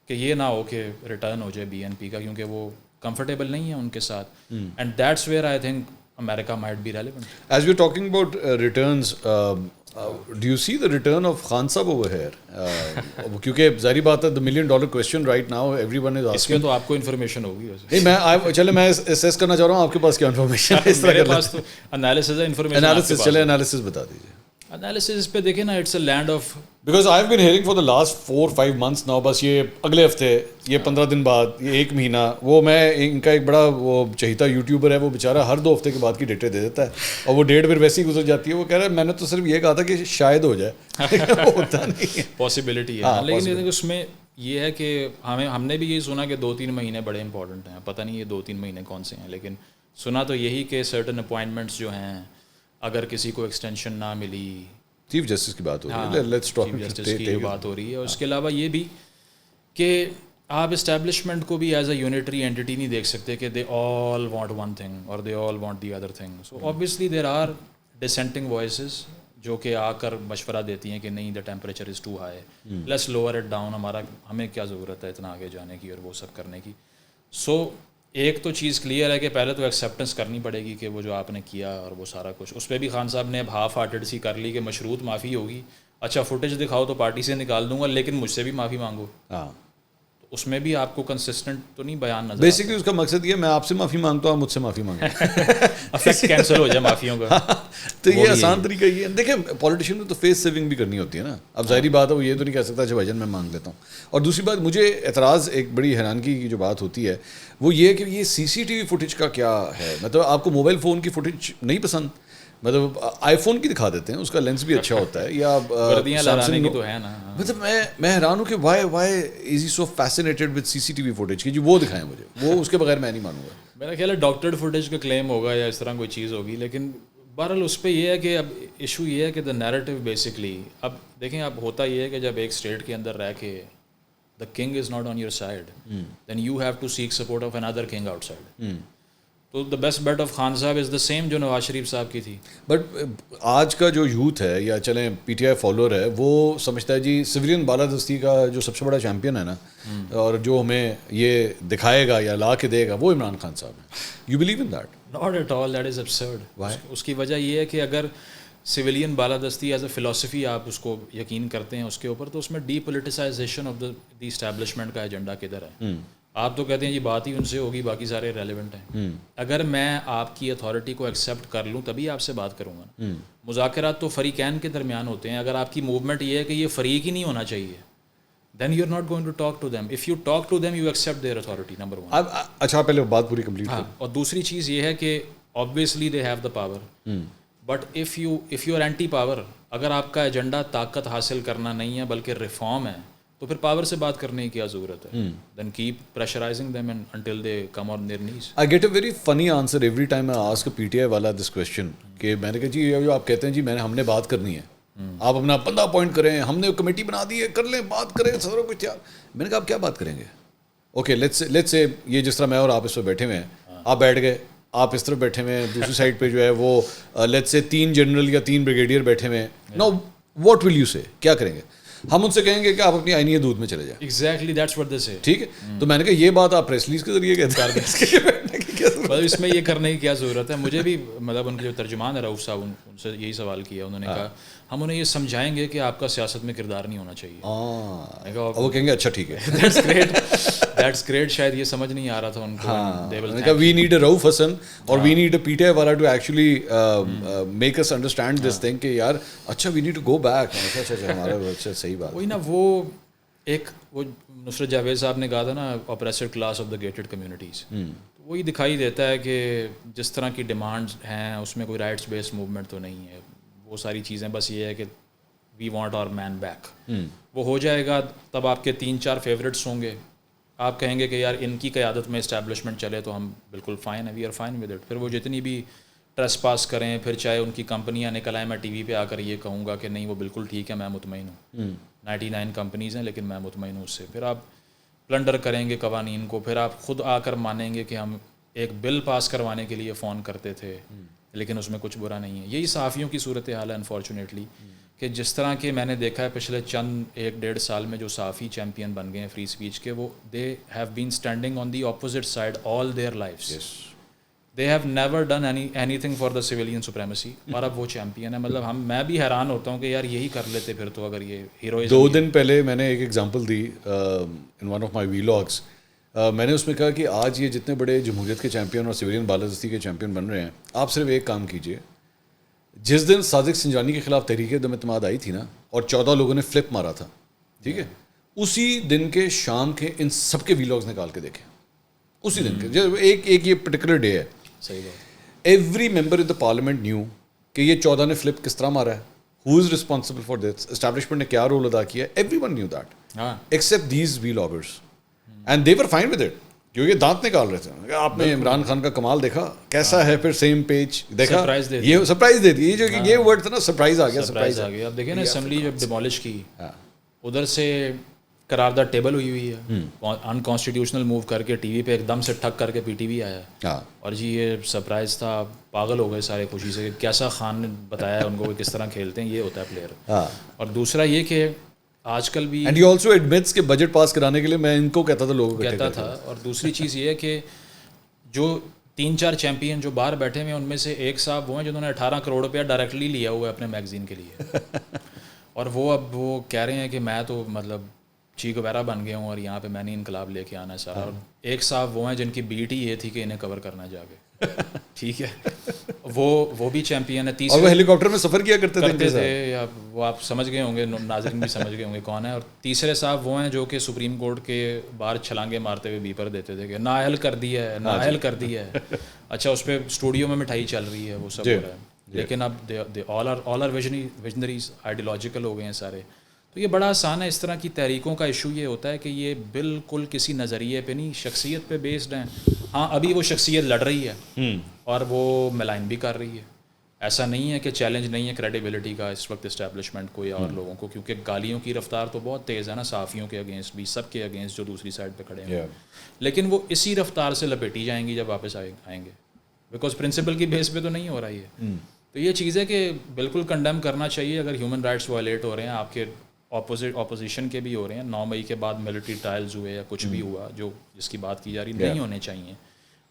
کہ یہ نہ ہو کہ ریٹرن ہو جائے BNP کا, کیونکہ وہ کمفرٹیبل نہیں ہے ان کے ساتھ. And that's where I think America might be relevant. As we're talking about returns, do you see the return of Khan Sahab over here? کیونکہ ظاہری بات ہے, the $1 million question right now everyone is asking. اس میں تو آپ کو information ہوگی ویسے. نہیں, چلے میں اسیس کرنا چاہ رہا ہوں آپ کے پاس کیا انفارمیشن ہے. میرے پاس تو انالیسز ہے, انفارمیشن. چلے انالیسز بتا دیجیے. انالیسز پہ دیکھیں نا, it's a land of, because I have been hearing for the last 4-5 months now, بس یہ اگلے ہفتے, یہ 15 دن بعد, یہ 1 مہینہ. وہ میں ان کا ایک بڑا وہ چہیتا یوٹیوبر ہے, وہ بیچارہ ہر 2 ہفتے کے بعد کی ڈیٹیں دے دیتا ہے, اور وہ ڈیٹ پھر ویسی گزر جاتی ہے. وہ کہہ رہا ہے میں نے تو صرف یہ کہا تھا کہ شاید ہو جائے, ہوتا نہیں, پاسبلٹی ہے. لیکن اس میں یہ ہے کہ ہم نے بھی یہی سنا کہ 2-3 مہینے بڑے امپورٹنٹ ہیں. پتہ نہیں یہ 2-3 مہینے کون سے ہیں, لیکن سنا تو یہی کہ سرٹن اپوائنٹمنٹس جو ہیں اگر کسی کو ایکسٹینشن نہ ملی, چیف جسٹس کی بات ہو رہی ہے, لیٹس ٹاک چیف جسٹس کی بات ہو رہی ہے. اس کے علاوہ یہ بھی کہ آپ اسٹیبلشمنٹ کو بھی ایز اے یونیٹری اینٹی نہیں دیکھ سکتے کہ they all want one thing اور they all want the other thing. So obviously there are dissenting voices جو کہ آ کر مشورہ دیتی ہیں کہ نہیں, the temperature is too high, let's lower it down, ہمیں کیا ضرورت ہے اتنا آگے جانے کی اور وہ سب کرنے کی. سو ایک تو چیز کلیئر ہے کہ پہلے تو ایکسیپٹنس کرنی پڑے گی کہ وہ جو آپ نے کیا اور وہ سارا کچھ, اس پہ بھی خان صاحب نے اب ہاف ہارٹیڈ سی کر لی کہ مشروط معافی ہوگی. اچھا فوٹیج دکھاؤ تو پارٹی سے نکال دوں گا, لیکن مجھ سے بھی معافی مانگو. اس میں بھی آپ کو کنسسٹنٹ تو نہیں بیان نظر. بیسکلی اس کا مقصد یہ, میں آپ سے معافی مانگتا ہوں, آپ مجھ سے معافی مانگیں, افیکٹ کینسل ہو جائے معافیوں کا. تو یہ آسان طریقہ یہ ہے. دیکھیں پولیٹیشین میں تو فیس سیونگ بھی کرنی ہوتی ہے نا. اب ظاہری بات ہے وہ یہ تو نہیں کہہ سکتا اچھا بھائی جان میں مانگ لیتا ہوں. اور دوسری بات مجھے اعتراض ایک بڑی حیرانگی کی جو بات ہوتی ہے وہ یہ کہ یہ CCTV فوٹیج کا کیا ہے. مطلب آپ کو موبائل فون کی فوٹیج نہیں پسند, مطلب آئی فون کی دکھا دیتے ہیں, اس کا لینس بھی اچھا ہوتا ہے, یا کی تو ہے نا. مطلب میں حیران ہوں کہ why is he so fascinated with CCTV footage کی, جی وہ دکھائیں مجھے, وہ اس کے بغیر میں نہیں مانوں گا. میرا خیال ہے ڈاکٹرڈ فوٹیج کا کلیم ہوگا یا اس طرح کوئی چیز ہوگی. لیکن بہرحال اس پہ یہ ہے کہ اب ایشو یہ ہے کہ دا نیریٹو بیسکلی, اب دیکھیں اب ہوتا یہ ہے کہ جب ایک اسٹیٹ کے اندر رہ کے the king is not on your side, then you have to seek support of another king outside. تو the best bet of Khan صاحب از دا سیم جو نواز شریف صاحب کی تھی. بٹ آج کا جو یوتھ ہے یا چلیں پی ٹی آئی فالوور ہے وہ سمجھتا ہے جی سویلین بالادستی کا جو سب سے بڑا چیمپئن ہے نا اور جو ہمیں یہ دکھائے گا یا لا کے دے گا وہ عمران خان صاحب ہے. You believe in that? Not at all, that is absurd. اس کی وجہ یہ ہے کہ اگر سویلین بالادستی ایز اے فلاسفی آپ اس کو یقین کرتے ہیں اس کے اوپر, تو اس میں D politicisation of the establishment کا ایجنڈا کدھر ہے؟ آپ تو کہتے ہیں یہ بات ہی ان سے ہوگی, باقی سارے ریلیونٹ ہیں. اگر میں آپ کی اتھارٹی کو ایکسیپٹ کر لوں تبھی آپ سے بات کروں گا. مذاکرات تو فریقین کے درمیان ہوتے ہیں. اگر آپ کی موومنٹ یہ ہے کہ یہ فریق ہی نہیں ہونا چاہیے, then you are not going to talk to them. If you talk to them, you accept their authority, number one. اچھا پہلے بات پوری کمپلیٹ ہاں, اور دوسری چیز یہ ہے کہ obviously they have the power. But if you are anti power, اگر آپ کا ایجنڈا طاقت حاصل کرنا نہیں ہے بلکہ ریفارم ہے, تو پھر پاور سے بات کرنے کی کیا ضرورت ہے؟ Then keep pressurizing them until they come on their knees. I get a very funny answer every time I ask a PTI والا this question کہ میں نے کہا جی یہ جو آپ کہتے ہیں جی ہم نے بات کرنی ہے, آپ اپنا بندہ اپوائنٹ کریں, ہم نے کمیٹی بنا دی ہے, کر لیں بات کریں سارا کچھ تیار. میں نے کہا آپ کیا بات کریں گے؟ اوکے لیٹس سے یہ جس طرح میں اور آپ اس پہ بیٹھے ہوئے ہیں, آپ بیٹھ گئے, آپ اس طرح بیٹھے ہوئے ہیں, دوسری سائڈ پہ جو ہے وہ لیٹس سے 3 جنرل یا 3 بریگیڈیئر بیٹھے ہوئے ہیں. نو واٹ ول یو سے, کیا کریں گے؟ ہم ان سے کہیں گے کہ آپ اپنی آئینی دودھ میں چلے جائیں. ایگزیکٹلی دیٹس واٹ دے سے. ٹھیک ہے, تو میں نے کہا یہ بات آپ پریس ریلیز کے ذریعے کہتے ہیں, اس میں یہ کرنے کی کیا ضرورت ہے؟ مجھے بھی مطلب ان کے جو ترجمان ہے رؤوف صاحب, ان سے یہی سوال کیا. انہوں نے کہا ہم انہیں یہ سمجھائیں گے کہ آپ کا سیاست میں کردار نہیں ہونا چاہیے. وہ کہیں گے اچھا ٹھیک ہے, دیٹس گریٹ. شاید یہ سمجھ نہیں آ رہا تھا ان کو. وی نیڈ اے رؤوف حسن اور we need a P T I والا to actually make us understand this thing کہ یار اچھا we need to go back. اچھا ہمارا اچھا صحیح بات. وہی نا, وہ ایک وہ نصرت جاوید صاحب نے کہا تھا نا, oppressed class of the gated communities. وہی دکھائی دیتا ہے کہ جس طرح کی ڈیمانڈز ہیں اس میں کوئی رائٹس بیسڈ موومنٹ تو نہیں ہے. وہ ساری چیزیں بس یہ ہے کہ we want our main back. وہ ہو جائے گا تب آپ کے 3-4 فیوریٹس ہوں گے, آپ کہیں گے کہ یار ان کی قیادت میں اسٹیبلشمنٹ چلے تو ہم بالکل فائن ہے, we are fine with it. پھر وہ جتنی بھی ٹریس پاس کریں, پھر چاہے ان کی کمپنیاں نکل آئیں, میں ٹی وی پہ آ کر یہ کہوں گا کہ نہیں وہ بالکل ٹھیک ہے, میں مطمئن ہوں. 99 کمپنیز ہیں لیکن میں مطمئن ہوں اس سے. پھر آپ پلنڈر کریں گے قوانین کو, پھر آپ خود آ کر مانیں گے کہ ہم ایک بل پاس کروانے کے لیے فون کرتے تھے لیکن اس میں کچھ برا نہیں ہے. یہی صحافیوں کی صورت حال ہے انفارچونیٹلی, کہ جس طرح کہ میں نے دیکھا ہے پچھلے چند 1-1.5 سال میں جو صحافی چیمپئن بن گئے ہیں فری اسپیچ کے, وہ they have been standing on the opposite side all their lives. They have never done anything for the civilian supremacy, اور اب وہ چیمپئن ہے. مطلب میں بھی حیران ہوتا ہوں کہ یار یہی کر لیتے پھر تو, اگر یہ ہیروئزم. 2 دن پہلے میں نے ایک ایگزامپل دی in one of my vlogs. میں نے اس میں کہا کہ آج یہ جتنے بڑے جمہوریت کے چیمپئن اور سویلین بالادستی کے چیمپئن بن رہے ہیں, آپ صرف ایک کام کیجئے. جس دن صادق سنجانی کے خلاف تحریک عدم اعتماد آئی تھی نا, اور 14 لوگوں نے فلپ مارا تھا, ٹھیک ہے, اسی دن کے شام کے ان سب کے ویلاگس نکال کے دیکھیں. اسی دن کے ایک یہ پرٹیکولر ڈے ہے. صحیح بات. Every member in the parliament knew کہ یہ 14 نے فلپ کس طرح مارا ہے, who is responsible for this, establishment نے کیا رول ادا کیا ہے. Everyone knew that except these vloggers, and they were fine with it. کیونکہ دانت نکال رہے تھے. آپ نے عمران خان کا کمال دیکھا کیسا ہے, پھر سیم پیج دیکھا, یہ سرپرائز دے دی. یہ ورڈ تھا نا, سرپرائز آ گیا. سرپرائز آ گیا. اب دیکھیں نا اسمبلی جب ڈیمولش کی, ادھر سے قرارداد ٹیبل ہوئی ہے, انکانسٹیٹیوشنل موو کر کے ٹی وی پہ ایک دم سے ٹھک کر کے پی ٹی وی آیا, اور جی یہ سرپرائز تھا. پاگل ہو گئے سارے خوشی سے کہ کیسا خان نے بتایا ان کو کس طرح کھیلتے ہیں, یہ ہوتا ہے پلیئر. اور دوسرا یہ کہ آج کل بھی, اینڈ ہی آلسو ایڈمٹس کہ بجٹ پاس کرانے کے لیے میں ان کو کہتا تھا, لوگوں کو کہتا تھا. اور دوسری چیز یہ ہے کہ جو 3-4 چیمپئن جو باہر بیٹھے ہوئے ہیں ان میں سے ایک صاحب وہ ہیں جنہوں نے 18 کروڑ روپیہ ڈائریکٹلی لیا ہوا ہے اپنے میگزین کے لیے, اور وہ اب وہ کہہ رہے ہیں کہ میں تو مطلب چیک وغیرہ بن گیا ہوں اور یہاں پہ میں نے انقلاب لے کے آنا ہے سارا. اور ایک صاحب وہ ہیں جن کی بیٹ ہی یہ تھی کہ انہیں کور کرنا جا کے, ٹھیک ہے, وہ بھی چیمپئن ہے. اور وہ ہیلی کاپٹر میں سفر کیا کرتے تھے, یا وہ آپ سمجھ گئے ہوں گے, ناظرین بھی سمجھ گئے ہوں گے کون ہے. اور تیسرے صاحب وہ ہیں جو کہ سپریم کورٹ کے باہر چھلانگے مارتے ہوئے بیپر دیتے تھے کہ نااہل کر دیا ہے, نااہل کر دیا ہے. اچھا اس پہ اسٹوڈیو میں مٹھائی چل رہی ہے, وہ سب ہو رہا ہے, لیکن اب آل آر ویژنریز, آئیڈیولوجیکل ہو گئے ہیں سارے. تو یہ بڑا آسان ہے. اس طرح کی تحریکوں کا ایشو یہ ہوتا ہے کہ یہ بالکل کسی نظریے پہ نہیں, شخصیت پہ بیسڈ ہیں. ہاں ابھی وہ شخصیت لڑ رہی ہے اور وہ ملائن بھی کر رہی ہے. ایسا نہیں ہے کہ چیلنج نہیں ہے کریڈیبلٹی کا اس وقت اسٹیبلشمنٹ کو یا اور لوگوں کو, کیونکہ گالیوں کی رفتار تو بہت تیز ہے نا, صحافیوں کے اگینسٹ بھی, سب کے اگینسٹ جو دوسری سائڈ پہ کھڑے ہیں. لیکن وہ اسی رفتار سے لپیٹی جائیں گی جب واپس آئیں گے. بیکاز پرنسپل کی بیس پہ تو نہیں ہو رہا ہے. تو یہ چیز ہے کہ بالکل کنڈیم کرنا چاہیے اگر ہیومن رائٹس وائلیٹ ہو رہے ہیں, آپ کے اپوزیشن کے بھی ہو رہے ہیں. 9 مئی کے بعد ملٹری ٹرائلز ہوئے یا کچھ بھی ہوا جو جس کی بات کی جا رہی نہیں ہونے چاہیے.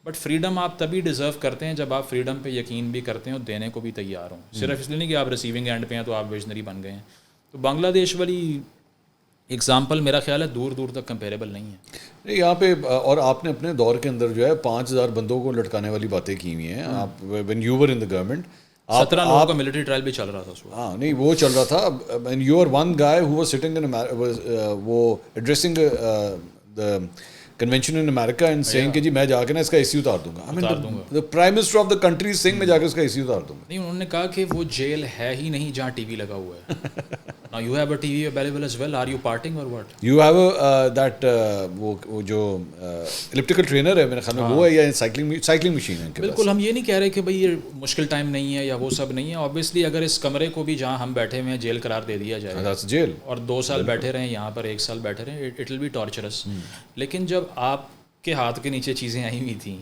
بٹ فریڈم آپ تبھی ڈیزرو کرتے ہیں جب آپ فریڈم پہ یقین بھی کرتے ہیں اور دینے کو بھی تیار ہوں. صرف اس لیے نہیں کہ آپ ریسیونگ اینڈ پہ ہیں تو آپ ویژنری بن گئے ہیں. تو بنگلہ دیش والی ایگزامپل میرا خیال ہے دور دور تک کمپیریبل نہیں ہے. یہاں پہ اور آپ نے اپنے دور کے اندر جو ہے 5000 بندوں کو لٹکانے والی باتیں کی ہوئی ہیں. آپ when you were in the government 17 لوگوں کا ملٹری ٹرائل بھی چل رہا تھا اس وقت. ہاں نہیں وہ چل رہا تھا. And you are one guy who was sitting in وہ addressing the convention in America and seeing کہ جی میں جا کے نا اس کا اے سی اتار دوں گا. Prime minister of the country سنگھ میں جا کے اس کا اے سی اتار دوں گا. نہیں انہوں نے کہا کہ وہ جیل ہے ہی نہیں جہاں ٹی وی لگا ہوا ہے. Now you have a TV available as well. Are you partying or what? You have that وہ جو elliptical trainer ہے میرے خیال میں وہ ہے یا سائیکلنگ مشین ہے. بالکل ہم یہ نہیں کہہ رہے کہ بھائی یہ مشکل ٹائم نہیں ہے یا وہ سب نہیں ہے. آبویسلی اگر اس کمرے کو بھی جہاں ہم بیٹھے ہوئے ہیں جیل قرار دے دیا جائے جیل اور 2 سال بیٹھے رہیں یہاں پر 1 سال بیٹھے رہیں اٹ ول بی ٹارچرس. لیکن جب آپ کے ہاتھ کے نیچے چیزیں آئی ہوئی تھیں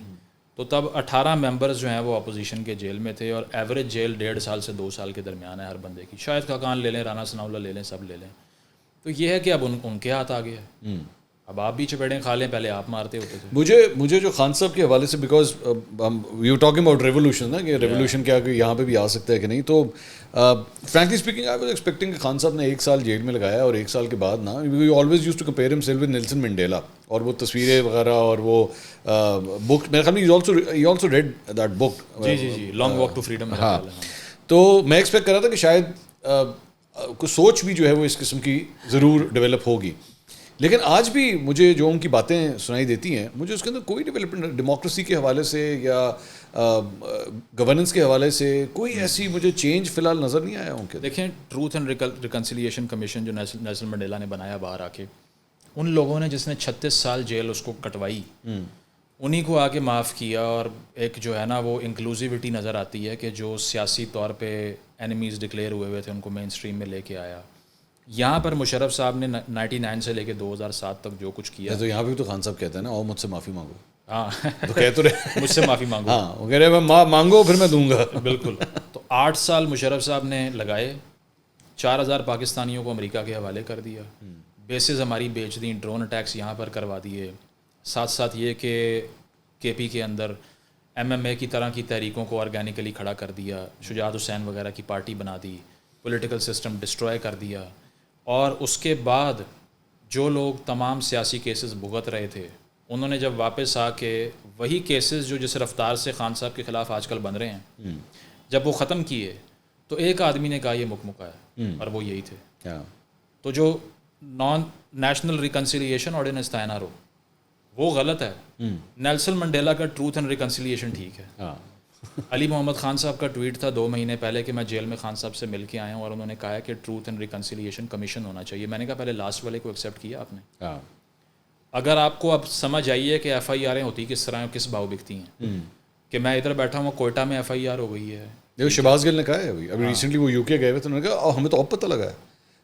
تو تب 18 ممبرز جو ہیں وہ اپوزیشن کے جیل میں تھے اور ایوریج جیل 1.5 سال سے 2 سال کے درمیان ہے ہر بندے کی. شاید خاقان لے لیں, رانا ثناءاللہ لے لیں, سب لے لیں. تو یہ ہے کہ اب ان کے ہاتھ آ گیا ہے. اب آپ بھی چپیڑیں کھا لیں, پہلے آپ مارتے ہوتے تھے. مجھے جو خان صاحب کے حوالے سے because we are talking about revolution نا کہ ریولیوشن کیا کہ یہاں پہ بھی آ سکتا ہے کہ نہیں. تو frankly speaking I was expecting کہ خان صاحب نے 1 سال جیل میں لگایا اور 1 سال کے بعد نا we always use to compare himself with Nelson Mandela اور وہ تصویریں وغیرہ اور وہ بک میرے خیال میں he also read that book. جی لانگ واک ٹو فریڈم. ہاں تو میں ایکسپیکٹ کر رہا تھا کہ شاید کوئی سوچ بھی جو ہے وہ اس قسم کی ضرور ڈیولپ ہوگی. لیکن آج بھی مجھے جو ان کی باتیں سنائی دیتی ہیں مجھے اس کے اندر کوئی ڈیولپمنٹ ڈیموکریسی کے حوالے سے یا گورننس کے حوالے سے کوئی ایسی مجھے چینج فی الحال نظر نہیں آیا ان کے. دیکھیں ٹروتھ اینڈ ریکنسیلیشن کمیشن جو نیلسن منڈیلا نے بنایا باہر آ کے, ان لوگوں نے جس نے 36 سال جیل اس کو کٹوائی انہی کو آ کے معاف کیا. اور ایک جو ہے نا وہ انکلوزیوٹی نظر آتی ہے کہ جو سیاسی طور پہ اینیمیز ڈکلیئر ہوئے تھے ان کو مین اسٹریم میں لے کے آیا. یہاں پر مشرف صاحب نے 99 سے لے کے 2007 تک جو کچھ کیا تو یہاں پہ تو خان صاحب کہتے ہیں نا اور مجھ سے معافی مانگو. ہاں تو کہہ تو رہے مجھ سے معافی مانگو. ہاں وہ کہہ رہے ہیں مانگو پھر میں دوں گا. بالکل. تو 8 سال مشرف صاحب نے لگائے, 4000 پاکستانیوں کو امریکہ کے حوالے کر دیا, بیسز ہماری بیچ دیں, ڈرون اٹیکس یہاں پر کروا دیے. ساتھ ساتھ یہ کہ کے پی کے اندر MMA کی طرح کی تحریکوں کو آرگینیکلی کھڑا کر دیا, شجاعت حسین وغیرہ کی پارٹی بنا دی, پولیٹیکل سسٹم ڈسٹروائے کر دیا. اور اس کے بعد جو لوگ تمام سیاسی کیسز بھگت رہے تھے انہوں نے جب واپس آ کے وہی کیسز جو جس رفتار سے خان صاحب کے خلاف آج کل بن رہے ہیں جب وہ ختم کیے تو ایک آدمی نے کہا یہ مکمکا ہے اور وہ یہی تھے. تو جو نان نیشنل ریکنسیلیشن آرڈیننس تھا NRO وہ غلط ہے. نیلسن منڈیلا کا ٹروتھ اینڈ ریکنسیلیشن ٹھیک ہے. علی محمد خان صاحب کا ٹویٹ تھا 2 مہینے پہلے کہ میں جیل میں خان صاحب سے مل کے آیا ہوں اور انہوں نے کہا کہ ٹروتھ اینڈ ریکنسیلیشن کمیشن ہونا چاہیے. میں نے کہا پہلے لاسٹ والے کو ایکسیپٹ کیا آپ نے؟ اگر آپ کو اب سمجھ آئیے کہ FIR ہوتی کس طرح کس بھاؤ بکتی ہیں کہ میں ادھر بیٹھا ہوں کوئٹہ میں FIR ہو گئی ہے. دیکھو شہباز گل نے کہا ہے ابھی ریسنٹلی وہ UK گئے ہوئے تو انہوں نے کہا ہمیں تو اب پتہ لگا ہے,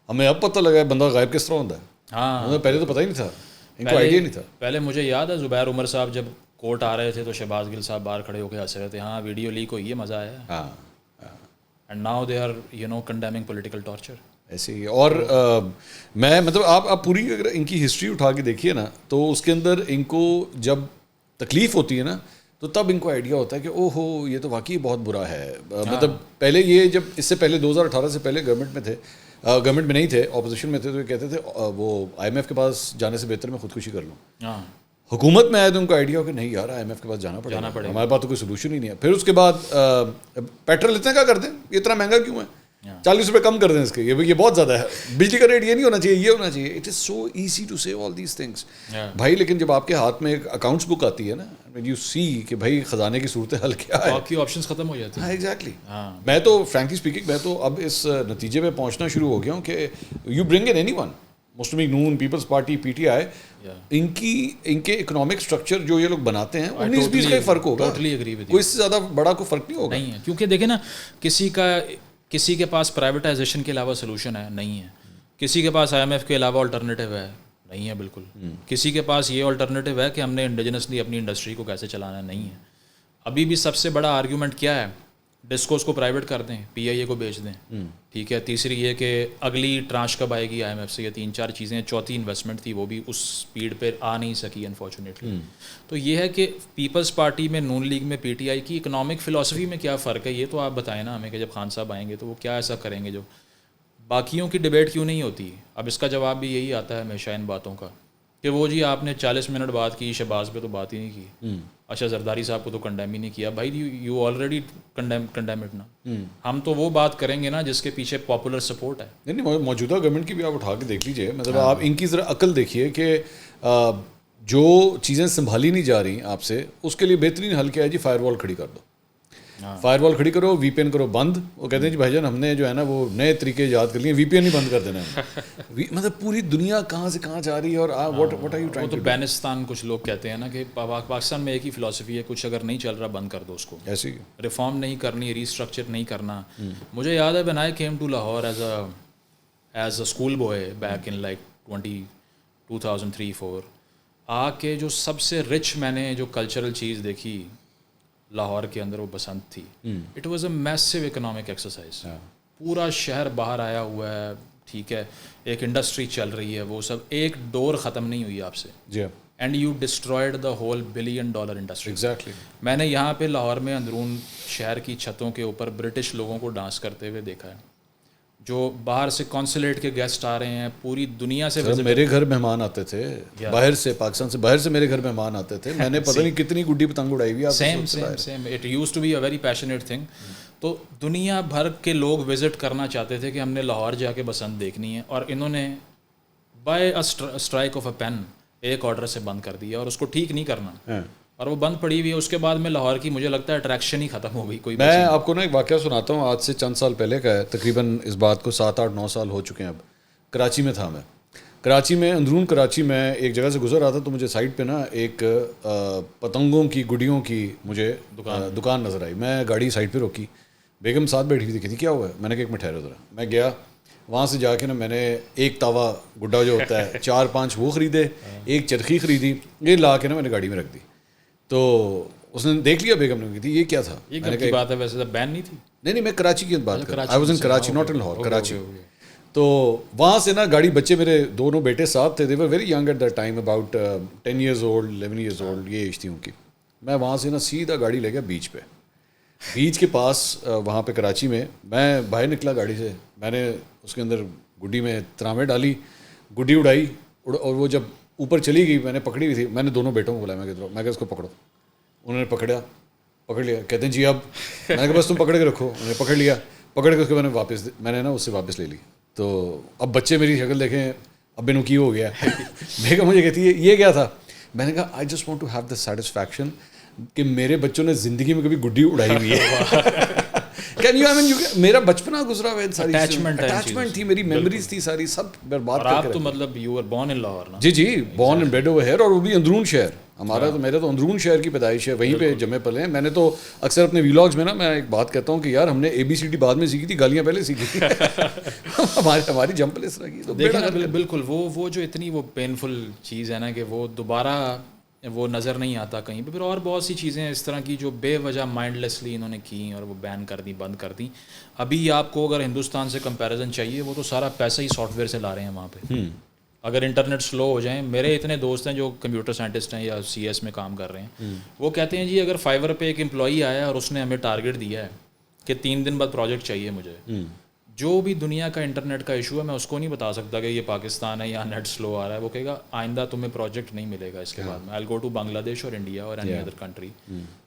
ہمیں اب پتہ لگا ہے بندہ غائب کس طرح ہوتا ہے. ہاں پہلے تو پتہ ہی نہیں تھا, ان کو آئیڈیا نہیں تھا. پہلے مجھے یاد ہے زبیر عمر صاحب جب کورٹ آ رہے تھے تو شہباز گل صاحب باہر کھڑے ہو کے ہنس رہے تھے, ہاں ویڈیو لیک ہوئی ہے مزہ آیا. And now they are condemning political torture. ایسے ہی. اور میں مطلب آپ پوری اگر ان کی ہسٹری اٹھا کے دیکھیے نا تو اس کے اندر ان کو جب تکلیف ہوتی ہے نا تو تب ان کو آئیڈیا ہوتا ہے کہ او ہو یہ تو واقعی بہت برا ہے. مطلب پہلے یہ جب اس سے پہلے 2018 سے پہلے گورنمنٹ میں تھے, گورنمنٹ میں نہیں تھے, اپوزیشن میں تھے, تو یہ کہتے تھے وہ IMF کے پاس جانے سے بہتر میں خودکشی کر لوں. حکومت میں آئے تو ان کو آئیڈیا ہو کہ نہیں یار IMF کے پاس جانا پڑے گا, ہمارے پاس تو کوئی سولوشن ہی نہیں ہے. پھر اس کے بعد پیٹرول اتنا کیا کر دیں, یہ اتنا مہنگا کیوں ہے, 40 روپے کم کر دیں اس کے, یہ بہت زیادہ ہے, بجلی کا ریٹ یہ نہیں ہونا چاہیے, یہ ہونا چاہیے. It is so easy to say all these things بھائی. لیکن جب آپ کے ہاتھ میں ایک اکاؤنٹس بک آتی ہے نا, یو سی کہ بھائی خزانے کی صورت حال کیا ہے, باقی آپشنز ختم ہو جاتے ہیں. ہاں ایگزیکٹلی. میں تو فرینکلی اسپیکنگ میں تو اب اس نتیجے پہ پہنچنا شروع ہو گیا ہوں کہ you bring in anyone, Muslim League Noon, Peoples Party, PTI, ان کے اکنامک اسٹرکچر جو یہ لوگ بناتے ہیں 19-20 کا فرق ہوگا. کوئی اس سے زیادہ بڑا کوئی فرق نہیں ہوگا. نہیں ہے, کیونکہ دیکھیں نا کسی کے پاس پرائیویٹائزیشن کے علاوہ سولوشن ہے نہیں ہے, کسی کے پاس IMF کے علاوہ الٹرنیٹیو ہے نہیں ہے بالکل, کسی کے پاس یہ الٹرنیٹیو ہے کہ ہم نے انڈیجنسلی اپنی انڈسٹری کو کیسے چلانا ہے نہیں ہے. ابھی بھی سب سے بڑا آرگیومنٹ کیا ہے, ڈسکوز کو پرائیویٹ کر دیں, پی آئی اے کو بیچ دیں, ٹھیک ہے. تیسری یہ کہ اگلی ٹرانش کب آئے گی آئی ایم ایف سے, یہ 3-4 چیزیں. چوتھی انویسٹمنٹ تھی, وہ بھی اس سپیڈ پہ آ نہیں سکی انفارچونیٹلی. تو یہ ہے کہ پیپلز پارٹی میں, نون لیگ میں, پی ٹی آئی کی اکنامک فلاسفی میں کیا فرق ہے, یہ تو آپ بتائیں نا ہمیں کہ جب خان صاحب آئیں گے تو وہ کیا ایسا کریں گے جو باقیوں کی ڈبیٹ کیوں نہیں ہوتی. اب اس کا جواب بھی یہی آتا ہے ہمیشہ ان باتوں کا کہ وہ جی آپ نے 40 منٹ بات کی, شہباز پہ تو بات ہی نہیں کی, اچھا زرداری صاحب کو تو کنڈیم ہی نہیں کیا. بھائی یو آلریڈی کنڈیم اٹ نا. ہم تو وہ بات کریں گے نا جس کے پیچھے پاپولر سپورٹ ہے. نہیں, موجودہ گورنمنٹ کی بھی آپ اٹھا کے دیکھ لیجئے, مطلب آپ ان کی ذرا عقل دیکھیے کہ جو چیزیں سنبھالی نہیں جا رہی آپ سے, اس کے لیے بہترین حل کیا ہے جی, فائر وال کھڑی کر دو. فائر وال کھڑی کرو, وی پی این کرو بند. وہ کہتے ہیں جی بھائی جان ہم نے جو ہے نا وہ نئے طریقے یاد کر لیے, وی پی این ہی بند کر دینا ہے. مطلب پوری دنیا کہاں سے کہاں جا رہی ہے, اور واٹ آر یو ٹرائنگ تو بینستان کچھ لوگ کہتے ہیں نا کہ پاکستان میں ایک ہی فلاسفی ہے, کچھ اگر نہیں چل رہا بند کر دو اس کو, ایسے ہی ریفارم نہیں کرنی, ریسٹرکچر نہیں کرنا. مجھے یاد ہے when I came to Lahore as a school boy back in like 2003-4, آ کے جو سب سے رچ میں نے جو کلچرل چیز دیکھی لاہور کے اندر وہ بسنت تھی. It was a massive economic exercise. پورا شہر باہر آیا ہوا ہے, ٹھیک ہے, ایک انڈسٹری چل رہی ہے, وہ سب ایک ڈور ختم نہیں ہوئی آپ سے, and you destroyed the whole $1 billion industry. Exactly. میں نے یہاں پہ لاہور میں اندرون شہر کی چھتوں کے اوپر برٹش لوگوں کو ڈانس کرتے ہوئے دیکھا ہے, جو باہر سے کونسولیٹ کے گیسٹ آ رہے ہیں پوری دنیا سے. میرے گھر مہمان آتے تھے باہر سے, پاکستان سے باہر سے میرے گھر مہمان آتے تھے, میں نے پتہ نہیں کتنی گڈی پتنگ اڑائی ہوئی. Same it use to be a very passionate thing. تو دنیا بھر کے لوگ وزٹ کرنا چاہتے تھے کہ ہم نے لاہور جا کے بسنت دیکھنی ہے, اور انہوں نے by stroke of a pen ایک آرڈر سے بند کر دیا, اور اس کو ٹھیک نہیں کرنا, اور وہ بند پڑی ہوئی ہے. اس کے بعد میں لاہور کی مجھے لگتا ہے اٹریکشن ہی ختم ہو گئی. کوئی میں آپ کو نا ایک واقعہ سناتا ہوں, آج سے چند سال پہلے کا ہے, تقریباً اس بات کو 7-8-9 سال ہو چکے ہیں. اب کراچی میں تھا, میں کراچی میں, اندرون کراچی میں ایک جگہ سے گزر رہا تھا, تو مجھے سائڈ پہ نا ایک پتنگوں کی گڈیوں کی مجھے دکان نظر آئی. میں گاڑی سائڈ پہ روکی, بیگم ساتھ بیٹھی ہوئی تھی, کیا ہوا ہے؟ میں نے کہا ایک منٹ ٹھہرو ذرا. میں گیا وہاں سے جا کے نا, میں نے ایک تاوا گڈا جو ہوتا ہے 4-5 وہ خریدے, ایک چرخی خریدی, یہ لا کے نا میں نے گاڑی میں رکھ دی. تو اس نے دیکھ لیا, بیگم نے کہی یہ کیا تھا. یہ کب کی بات ہے ویسے, بین نہیں تھی. نہیں, میں کراچی کی بات کر رہا ہوں. I was in Karachi, not in Lahore, Karachi. تو وہاں سے نا گاڑی, بچے میرے دونوں بیٹے ساتھ تھے, they were very young at that time, about 10 years old 11 years old, یہ ایج تھی ان کی. میں وہاں سے نا سیدھا گاڑی لے گیا بیچ پہ, بیچ کے پاس وہاں پہ کراچی میں. میں باہر نکلا گاڑی سے, میں نے اس کے اندر گڈی میں ترامے ڈالی, گڈی اڑائی, اور وہ جب اوپر چلی گئی میں نے پکڑی ہوئی تھی, میں نے دونوں بیٹوں کو بلایا, میں کہ اس کو پکڑو. انہوں نے پکڑ لیا, کہتے ہیں جی اب. میں نے کہا بس تم پکڑ کے رکھو. انہوں نے پکڑ لیا, پکڑ کے اس کے میں نے نا اس سے واپس لے لی. تو اب بچے میری شکل دیکھیں, اب بینو کی ہو گیا. بیگم مجھے کہتی ہے یہ کیا تھا. میں نے کہا I just want to have the satisfaction کہ میرے بچوں نے زندگی میں کبھی گڈی اڑائی ہوئی ہے. میرا بچپنا گزرا ہوا ہے, ساری اٹیچمنٹ تھی, میری میموریز تھی, ساری سب برباد کر کے. آپ تو مطلب you were born in Lahore نا. جی, born and bred over here, اور وہ بھی اندرون شہر ہمارا. تو میرا تو اندرون شہر کی پیدائش ہے, وہیں پہ جمے پلے ہیں. میں نے تو اکثر اپنے ویلاگز میں نا میں ایک بات کہتا ہوں کہ یار ہم نے ABCD بعد میں سیکھی تھی, گالیاں پہلے سیکھی تھی. ہماری جمپ پلے اس طرح کی. تو بالکل وہ جو اتنی وہ پینفل چیز ہے نا کہ وہ دوبارہ وہ نظر نہیں آتا کہیں پہ. پھر اور بہت سی چیزیں اس طرح کی جو بے وجہ مائنڈ لیسلی انہوں نے کی اور وہ بین کر دی, بند کر دی. ابھی آپ کو اگر ہندوستان سے کمپیریزن چاہیے, وہ تو سارا پیسہ ہی سافٹ ویئر سے لا رہے ہیں وہاں پہ. اگر انٹرنیٹ سلو ہو جائیں, میرے اتنے دوست ہیں جو کمپیوٹر سائنٹسٹ ہیں یا CS میں کام کر رہے ہیں, وہ کہتے ہیں جی اگر فائیور پہ ایک امپلائی آیا اور اس نے ہمیں ٹارگیٹ دیا ہے کہ 3 دن بعد پروجیکٹ چاہیے مجھے, جو بھی دنیا کا انٹرنیٹ کا ایشو ہے میں اس کو نہیں بتا سکتا کہ یہ پاکستان ہے یا نیٹ سلو آ رہا ہے. وہ کہے گا آئندہ تمہیں پروجیکٹ نہیں ملے گا اس کے بعد میں, آئی گو ٹو بنگلہ دیش اور انڈیا اور any other country.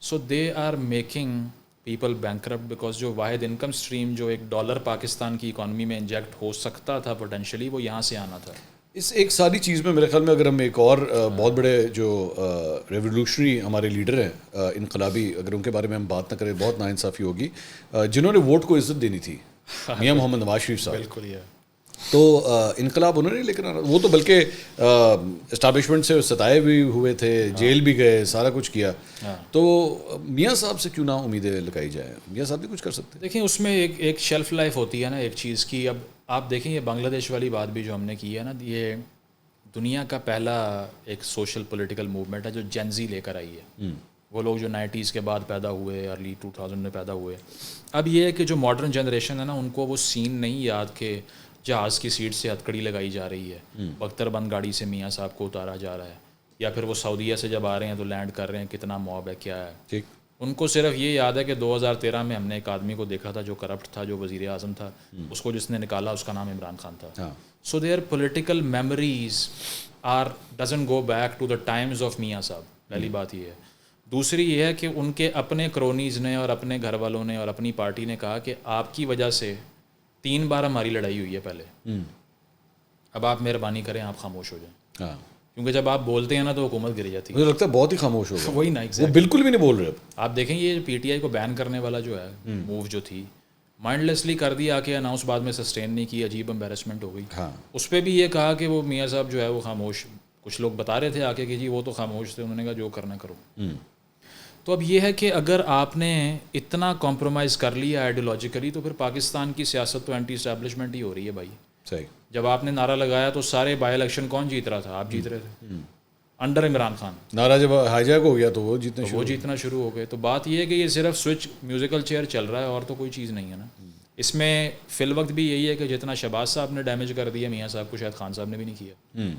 So they are making people bankrupt because جو واحد انکم اسٹریم جو $1 پاکستان کی اکانومی میں انجیکٹ ہو سکتا تھا پوٹینشلی, وہ یہاں سے آنا تھا. اس ایک ساری چیز میں میرے خیال میں اگر ہم ایک اور بہت بڑے جو ریولیوشنری ہمارے لیڈر ہیں, انقلابی, اگر ان کے بارے میں ہم بات نہ کریں بہت ناانصافی ہوگی, جنہوں نے ووٹ کو عزت دینی تھی, میاں محمد نواز شریف صاحب. بالکل یہ تو انقلاب انہوں نے لیکن وہ تو بلکہ اسٹیبلشمنٹ سے ستائے بھی ہوئے تھے, جیل بھی گئے, سارا کچھ کیا. تو میاں صاحب سے کیوں نہ امیدیں لگائی جائیں, میاں صاحب بھی کچھ کر سکتے. دیکھیں اس میں ایک شیلف لائف ہوتی ہے نا ایک چیز کی. اب آپ دیکھیں یہ بنگلہ دیش والی بات بھی جو ہم نے کی ہے نا, یہ دنیا کا پہلا ایک سوشل پولیٹیکل موومنٹ ہے جو جین زی لے کر آئی ہے. وہ لوگ جو 90s کے بعد پیدا ہوئے, ارلی 2000 میں پیدا ہوئے. اب یہ ہے کہ جو ماڈرن جنریشن ہے نا, ان کو وہ سین نہیں یاد کہ جہاز کی سیٹ سے ہتھکڑی لگائی جا رہی ہے, بختر بند گاڑی سے میاں صاحب کو اتارا جا رہا ہے, یا پھر وہ سعودیہ سے جب آ رہے ہیں تو لینڈ کر رہے ہیں, کتنا موب ہے, کیا ہے. ان کو صرف یہ یاد ہے کہ 2013 میں ہم نے ایک آدمی کو دیکھا تھا جو کرپٹ تھا, جو وزیر اعظم تھا, اس کو جس نے نکالا اس کا نام عمران خان تھا. So their political memories doesn't go back to the times of Mian صاحب. پہلی بات یہ ہے. دوسری یہ ہے کہ ان کے اپنے کرونیز نے اور اپنے گھر والوں نے اور اپنی پارٹی نے کہا کہ آپ کی وجہ سے 3 بار ہماری لڑائی ہوئی ہے پہلے, اب آپ مہربانی کریں, آپ خاموش ہو جائیں. کیونکہ جب آپ بولتے ہیں نا تو حکومت گر جاتی ہے. مجھے لگتا ہے بہت ہی خاموش ہو گیا. وہی نا, وہ بالکل بھی نہیں بول رہے. آپ دیکھیں یہ پی ٹی آئی کو بین کرنے والا جو ہے موو جو تھی, مائنڈ لیسلی کر دیا کہ اناؤنس بعد میں سسٹین نہیں کی, عجیب امبیرسمنٹ ہو گئی. اس پہ بھی یہ کہا کہ وہ میاں صاحب جو ہے وہ خاموش, کچھ لوگ بتا رہے تھے آ کے کہ جی وہ تو خاموش تھے, انہوں نے کہا جو کرنا کرو. تو اب یہ ہے کہ اگر آپ نے اتنا کمپرومائز کر لیا آئیڈیولوجیکلی تو پھر پاکستان کی سیاست تو اینٹی اسٹیبلشمنٹ ہی ہو رہی ہے بھائی. صحیح. جب آپ نے نعرہ لگایا تو سارے بائی الیکشن کون جیت رہا تھا؟ آپ جیت رہے تھے انڈر عمران خان. نعرہ جب ہائی جیک ہو گیا تو وہ جیتنا شروع ہو گئے. تو بات یہ ہے کہ یہ صرف سوئچ میوزیکل چیئر چل رہا ہے اور تو کوئی چیز نہیں ہے نا. اس میں فی الوقت بھی یہی ہے کہ جتنا شہباز صاحب نے ڈیمیج کر دیا میاں صاحب کو شاید خان صاحب نے بھی نہیں کیا,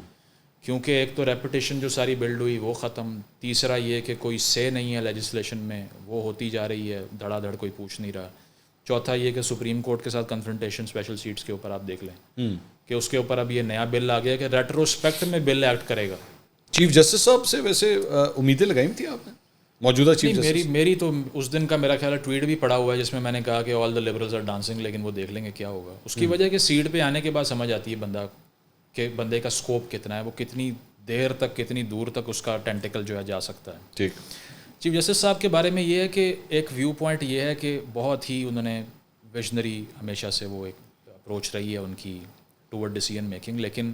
کیونکہ ایک تو ریپوٹیشن جو ساری بلڈ ہوئی وہ ختم. تیسرا یہ کہ کوئی سے نہیں ہے لیجسلیشن میں, وہ ہوتی جا رہی ہے دھڑا دھڑ, کوئی پوچھ نہیں رہا. چوتھا یہ کہ سپریم کورٹ کے ساتھ کنفرنٹیشن اسپیشل سیٹس کے اوپر آپ دیکھ لیں کہ اس کے اوپر اب یہ نیا بل آ گیا کہ ریٹروسپیکٹ میں بل ایکٹ کرے گا. چیف جسٹس صاحب سے ویسے امیدیں لگائی تھی آپ نے موجودہ چیف جسٹس؟ میری تو اس دن کا میرا خیال ہے ٹویٹ بھی پڑا ہوا ہے جس میں میں نے کہا کہ آل دا لبرلز آر ڈانسنگ, لیکن وہ دیکھ لیں گے کیا ہوگا. اس کی وجہ کہ سیٹ پہ آنے کے بعد سمجھ آتی ہے بندہ کہ بندے کا اسکوپ کتنا ہے, وہ کتنی دیر تک کتنی دور تک اس کا ٹینٹیکل جو ہے جا سکتا ہے. ٹھیک. چیف جسٹس صاحب کے بارے میں یہ ہے کہ ایک ویو پوائنٹ یہ ہے کہ بہت ہی انہوں نے ویژنری ہمیشہ سے وہ ایک اپروچ رہی ہے ان کی ٹورڈ ڈیسیژن میکنگ. لیکن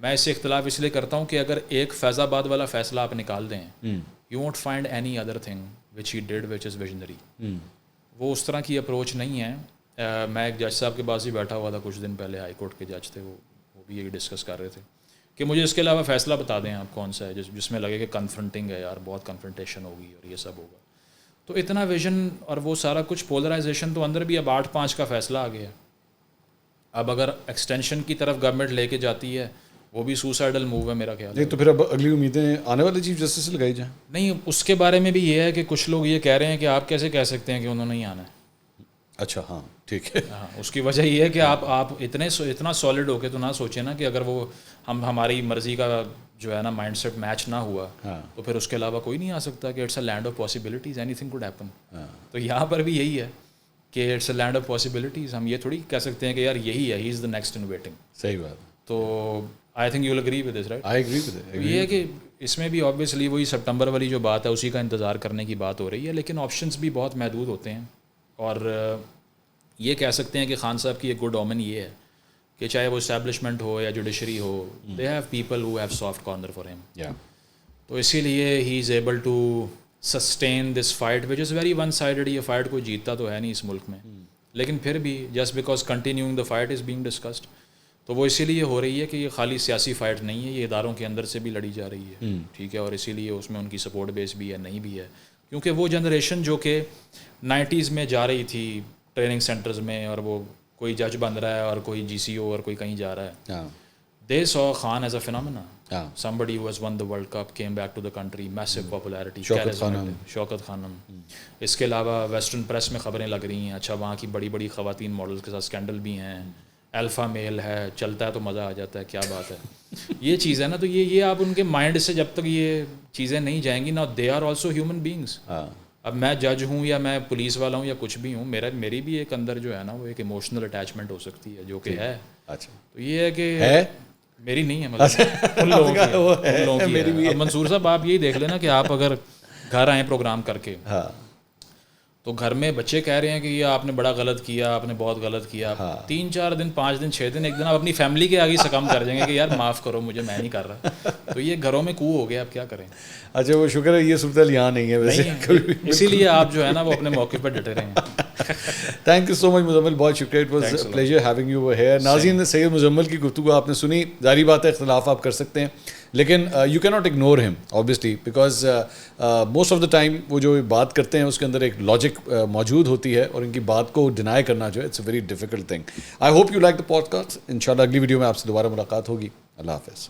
میں اس سے اختلاف اس لیے کرتا ہوں کہ اگر ایک فیض آباد والا فیصلہ آپ نکال دیں, you won't find any other thing which he did which is visionary. وہ اس طرح کی اپروچ نہیں ہے. میں ایک جج صاحب کے پاس ہی بیٹھا ہوا تھا کچھ دن پہلے, ہائی کورٹ کے جج تھے, وہ بھی یہی ڈسکس کر رہے تھے کہ مجھے اس کے علاوہ فیصلہ بتا دیں آپ کون سا ہے جس میں لگے کہ کنفرنٹنگ ہے یار, بہت کنفرنٹیشن ہوگی اور یہ سب ہوگا. تو اتنا ویژن اور وہ سارا کچھ پولرائزیشن تو اندر بھی اب 8-5 کا فیصلہ آ گیا. اب اگر ایکسٹینشن کی طرف گورنمنٹ لے کے جاتی ہے وہ بھی سوسائڈل موو ہے میرا خیال ہے. تو پھر اب اگلی امیدیں آنے والے چیف جسٹس سے لگائی جائیں. نہیں, اس کے بارے میں بھی یہ ہے کہ کچھ لوگ یہ کہہ رہے ہیں کہ آپ کیسے کہہ سکتے ہیں کہ انہوں نے ہی آنا ہے. اچھا ہاں ٹھیک ہے. ہاں, اس کی وجہ یہ ہے کہ آپ اتنا سالڈ ہو کے تو نہ سوچیں نا کہ اگر وہ ہماری مرضی کا جو ہے نا مائنڈ سیٹ میچ نہ ہوا تو پھر اس کے علاوہ کوئی نہیں آ سکتا, کہ it's a land of possibilities, anything could happen. تو یہاں پر بھی یہی ہے کہ it's a land of possibilities. ہم یہ تھوڑی کہہ سکتے ہیں کہ یار یہی ہے, ہی از دا نیکسٹ انوویٹنگ. صحیح بات. تو I think you will agree with this, right? I agree with it. یہ ہے کہ اس میں بھی آبویسلی وہی سپٹمبر والی جو بات ہے اسی کا انتظار کرنے کی بات ہو رہی ہے, لیکن آپشنس بھی بہت محدود ہوتے ہیں. اور یہ کہہ سکتے ہیں کہ خان صاحب کی ایک گڈ اومن یہ ہے کہ چاہے وہ اسٹیبلشمنٹ ہو یا جوڈیشری ہو, they have people who have soft corner for him. تو اسی لیے he is able to sustain this fight which is very one sided. یہ فائٹ کوئی جیتتا تو ہے نہیں اس ملک میں, لیکن پھر بھی just because continuing the fight is being discussed, تو وہ اسی لیے ہو رہی ہے کہ یہ خالی سیاسی فائٹ نہیں ہے, یہ اداروں کے اندر سے بھی لڑی جا رہی ہے. ٹھیک ہے. اور اسی لیے اس میں ان کی سپورٹ بیس بھی ہے, نہیں بھی ہے, کیونکہ وہ جنریشن جو کہ 90s میں جا رہی تھی ٹریننگ سینٹرز میں, اور وہ کوئی جج بن رہا ہے اور کوئی جی سی او اور کوئی کہیں جا رہا ہے, they saw Khan as a phenomena. somebody who has won the world cup came back to the country, massive popularity. شوکت خانم. اس کے علاوہ ویسٹرن پریس میں خبریں لگ رہی ہیں, اچھا وہاں کی بڑی بڑی خواتین ماڈلز کے ساتھ اسکینڈل بھی ہیں, الفا میل ہے, چلتا ہے تو مزہ آ جاتا ہے, کیا بات ہے. یہ چیز ہے نا, تو یہ آپ ان کے مائنڈ سے جب تک یہ چیزیں نہیں جائیں گی نا, they are also human beings. اب میں جج ہوں یا میں پولیس والا ہوں یا کچھ بھی ہوں, میری بھی ایک اندر جو ہے نا وہ ایک ایموشنل اٹیچمنٹ ہو سکتی ہے, جو کہ ہے. اچھا, تو یہ ہے کہ میری نہیں ہے, مطلب ان لوگوں کی. منصور صاحب آپ یہی دیکھ لینا کہ آپ اگر گھر آئیں پروگرام کر کے تو گھر میں بچے کہہ رہے ہیں کہ یہ آپ نے بڑا غلط کیا, آپ نے بہت غلط کیا. 3-4 دن 5 دن 6 دن ایک دن آپ اپنی فیملی کے آگے سکم کر جائیں گے کہ یار معاف کرو مجھے, میں نہیں کر رہا. تو یہ گھروں میں کو ہو گیا, اب کیا کریں. اچھا وہ شکر ہے یہ صورتحال یہاں نہیں ہے ویسے, اسی لیے آپ جو ہے نا وہ اپنے موقع پر ڈٹے رہے ہیں. Thank you so much Muzammil, بہت شکریہ, it was pleasure having you here. ناظرین, سید مزمل کی گفتگو آپ نے سنی, ظاہری بات ہے اختلاف آپ کر سکتے ہیں, لیکن یو کی ناٹ اگنور ہم obviously, because most of the time وہ جو بات کرتے ہیں اس کے اندر ایک لاجک موجود ہوتی ہے, اور ان کی بات کو ڈینائی کرنا جو ہے it's a very difficult thing. I hope you like the podcast. ان شاء اللہ اگلی ویڈیو میں آپ سے دوبارہ ملاقات ہوگی. اللہ حافظ.